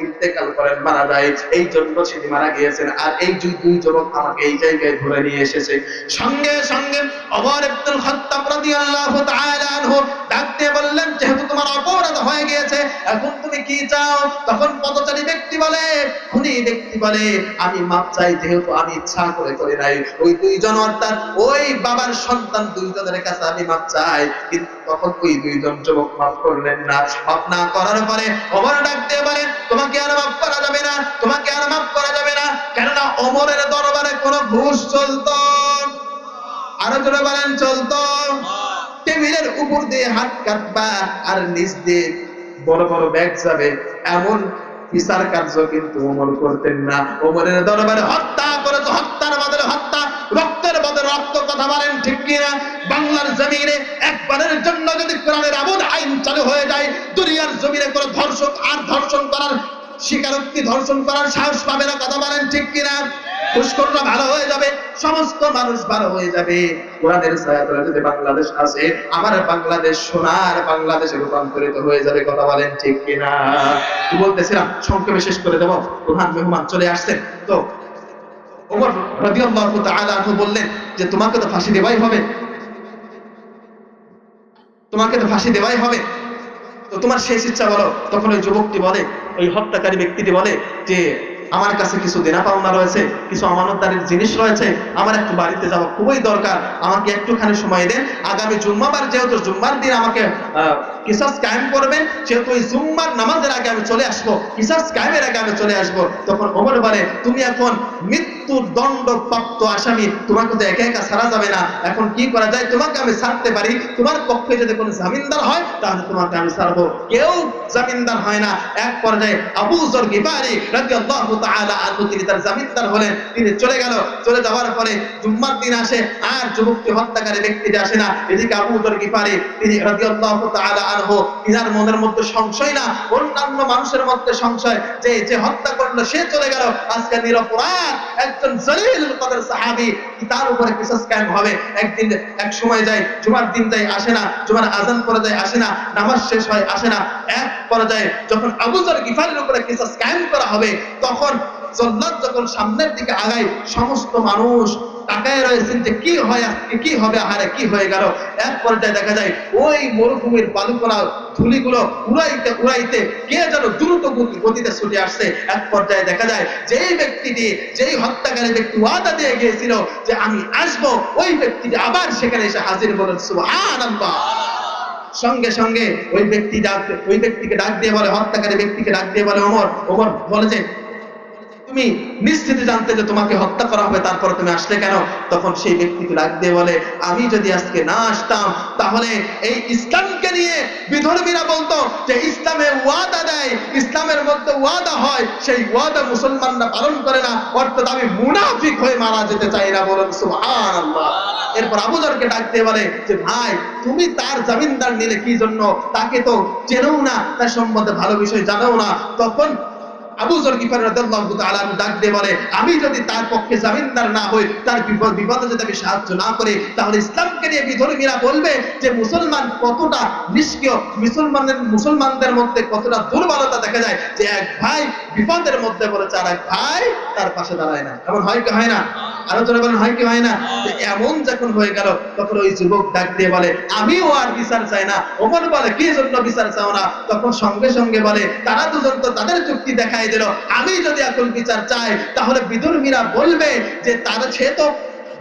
ইন্তেকাল করেন, মারা যায়। এই জন্য তিনি মারা গিয়েছেন, আর এই দুই যুবক আমাকে এই জায়গায় ধরে নিয়ে এসেছে। সঙ্গে সঙ্গে ওমর ইবনুল খাত্তাব রাদিয়াল্লাহু তাআলা আনহু ডাক দিয়ে বললেন, যেহেতু তোমার অপরাধ হয়ে গিয়েছে, এখন তুমি কি চাও? তখন পথচারী ব্যক্তি বলে, খুনি ব্যক্তি বলে, আমি মাপ চাই, যেহেতু আমি ইচ্ছা করে করি নাই। ওই দুইজন, অর্থাৎ ওই বাবার সন্তান দুইজনের কাছে আমি মাপ চাই, কিন্তু তখন ওই দুইজন যুবক মাফ করলেন না। মাফ না করার পরে ওমর ডাক দিয়ে বলেন, তোমাকে আর মাফ করা যাবে না, তোমাকে আর মাফ করা যাবে না, কেননা ওমরের দরবারে কোনো ঘুষ চলতো, আরো জোরে বলেন চলতো। টেবিলের উপর দিয়ে হাত কাটবা আর নিচ দিয়ে বড় বড় ব্যাগ যাবে, এমন বিচার কার্য কিন্তু ওমর করতেন না। ওমরের দরবারে হত্যা করেছে, হত্যার বদলে হত্যা, রক্তের বদলে রক্ত, কথা বলেন ঠিক কিনা? বাংলার জমিনে একবারের জন্য যদি কোরআনের আমল আইন চালু হয়ে যায়, দুনিয়ার জমিনে কোনো ধর্ষক আর ধর্ষণ করার, স্বীকারোক্তি ধর্ষণ করার সাহস পাবে না, কথা বলেন ঠিক কিনা? পুষ্করটা ভালো হয়ে যাবে, সমস্ত মানুষ ভালো হয়ে যাবে। কোরআনের ছায়াতলে যদি বাংলাদেশ আসে, আমার বাংলাদেশ সোনার বাংলাদেশে রূপান্তরিত হয়ে যাবে, কথা বলেন ঠিক কিনা? কি বলতেছিলাম, সংক্ষেপে শেষ করে দেব। প্রধান মেহমান চলে আসছেন। তো ওমর রাদিয়াল্লাহু তাআলা আনহু বললেন যে, তোমাকে তো ফাঁসি দেওয়াই হবে, তোমাকে তো ফাঁসি দেওয়াই হবে, তো তোমার শেষ ইচ্ছা বলো। তখন ওই যুবকটি বলে, ওই হত্যাকারী ব্যক্তিটি বলে যে, আমার কাছে কিছু দেনা পাওনা রয়েছে, কিছু আমানতদারির জিনিস রয়েছে, আমার একটু বাড়িতে যাওয়া খুবই দরকার, আমাকে একটুখানি সময় দেন। আগামী জুম্মাবার, যেহেতু জুম্মার দিন আমাকে কিসাস কায়েম করবেন, সেহেতু ওই জুম্মার নামাজের আগে আমি চলে আসবো, কিসাস কায়েমের আগে আমি চলে আসবো। তখন ওমর বলে, তুমি এখন মৃত্যুর দণ্ডপ্রাপ্ত আসামি, তোমাকে তো একা একা ছাড়া যাবে না, এখন কি করা যায়? তোমাকে আমি ছাড়তে পারি, তোমার পক্ষে যদি কোনো জামিনদার হয় তাহলে তোমাকে আমি ছাড়বো। কেউ জামিনদার হয় না। এক পর্যায়ে আবু যর গিফারি রাদিয়াল্লাহু তাআলা আনহু, তিনি তার জামিনদার হলেন। তিনি চলে গেল। চলে যাওয়ার পরে জুম্মার দিন আসে, আর যুবকটি হত্যাকারী ব্যক্তিটি আসে না। এদিকে আবু যর গিফারি, তিনি রাদিয়াল্লাহু তাআলা আনহু, ইনার মনের মধ্যে সংশয় না, অন্যান্য মানুষের মধ্যে সংশয়, যে যে হত্যা করলো সে চলে গেল, আজকে নিরপরাধ একজন জলিলুল কদর সাহাবী, তার উপরে কিসাস কায়েম হবে। একদিন এক সময় যায়, জুমার দিন যায়, আসে না, জুমার আজান পড়ে যায়, আসে না, নামাজ শেষ হয়, আসে না। এক পর্যায়ে যখন আবু যর গিফারির উপরে কিসাস কায়েম করা হবে, তখন জল্লাদ যখন সামনের দিকে আগায়, সমস্ত মানুষ তাকায় রয়েছেন যে কি হয়, আজকে কি হবে, আহারে কি হয়ে গেল। এক পর্যায়ে দেখা যায় ওই মরুভূমির বালুকণা ধুলিগুলো উড়াইতে উড়াইতে কে যেন দ্রুত গতিতে ছুটে আসছে। এক পর্যায়ে দেখা যায় যেই ব্যক্তিটি, যেই হত্যাকারী ব্যক্তি ওয়াদা দিয়ে গিয়েছিল যে আমি আসবো, ওই ব্যক্তিটি আবার সেখানে এসে হাজির, বলেন সুবহানাল্লাহ। সঙ্গে সঙ্গে ওই ব্যক্তিকে ডাক দিয়ে বলে, হত্যাকারী ব্যক্তিকে ডাক দিয়ে বলে, ওমর বলে যে, তুমি নিশ্চিত জানতে যে তোমাকে হত্যা করা হবে, তারপরে তুমি আসলে কেন? তখন সেই ব্যক্তিকে ডাক দিয়ে বলে, আমি যদি আজকে না আসতাম তাহলে এই ইসলামকে নিয়ে বিধর্মীরা বলতো যে ইসলামে ওয়াদা দেয়, ইসলামের মধ্যে ওয়াদা হয়, সেই ওয়াদা মুসলমানরা পালন করে না, অর্থাৎ আমি মুনাফিক হয়ে মারা যেতে চাই না, বলেন সুবহানাল্লাহ। এরপর আবু যরকে ডাক দিয়ে বলে যে, ভাই তুমি তার জামিনদার নিলে কি জন্য? তাকে তো চেনও না, তার সম্বন্ধে ভালো বিষয় জানো না। তখন আবু যর গিফারী রাদিয়াল্লাহু তাআলা আনহু ডাক দিয়ে বলে, আমি যদি তার পক্ষে জামিনদার না হই, তার বিপদে যদি আমি সাহায্য না করি, তাহলে ইসলামকে নিয়ে বিধর্মীরা বলবে যে মুসলমান কতটা নিষ্ক্রিয়, মুসলমানদের মধ্যে কতটা দুর্বলতা দেখা যায় যে এক ভাই বিপদের মধ্যে পড়েছে আর এক ভাই তার পাশে দাঁড়ায় না। এমন হয় কি হয় না? আরো জোরে বলেন, হয় কি হয় না? যে এমন যখন হয়ে গেল, তখন ওই যুবক ডাক দিয়ে বলে, আমিও আর বিচার চাই না। ওমর বলে, কি জন্য বিচার চাও না? তখন সঙ্গে সঙ্গে বলে, তারা দুজন তো তাদের চুক্তি দেখাই দিল, আমি যদি এখন বিচার চাই তাহলে বিধর্মীরা বলবে যে সে তো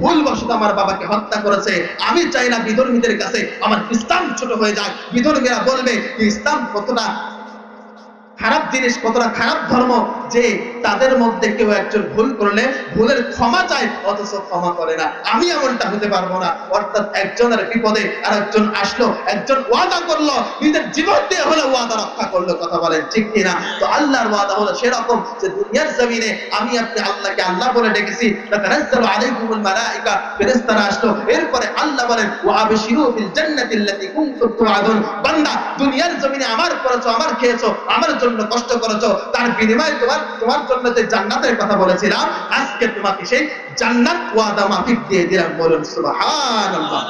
ভুলবশত আমার বাবাকে হত্যা করেছে। আমি চাই না বিধর্মীদের কাছে আমার ইসলাম ছোট হয়ে যাক। বিধর্মীরা বলবে ইসলাম কতটা খারাপ জিনিস, কতটা খারাপ ধর্ম যে তাদের মধ্যে কেউ একজন ভুল করলে ভুলের ক্ষমা চায় অথচ ক্ষমা করে না। আমি এমনটা হতে পারবো না। অর্থাৎ একজনের বিপদে আর একজন আসলো, একজন ওয়াদা করলো, নিজের জীবন দিয়ে হলে ওয়াদা রক্ষা করলো। কথা বলেন ঠিক কিনা? তো আল্লাহর ওয়াদা হলো সেরকম যে দুনিয়ার জমিনে আমি আপনি আল্লাহকে আল্লাহ বলে ডেকেছি, তাতানাজ্জালু আলাইকুমুল মালাইকা, ফেরেশতারা আসলো। এরপরে আল্লাহ বলেন, ওয়া আবশিরু বিল জান্নাতিল্লাতী কুনতুম তুআদুন। বান্দা, দুনিয়ার জমিনে আমার করেছো, আমার খেয়েছো, আমার জন্য কষ্ট করেছো, তার বিনিময়ে তোমার জন্য যে জান্নাতের কথা বলেছিলাম, আজকে তোমাকে সেই জান্নাত ওয়াদা মাফিক দিয়ে দিলাম। বলুন সুবহানাল্লাহ।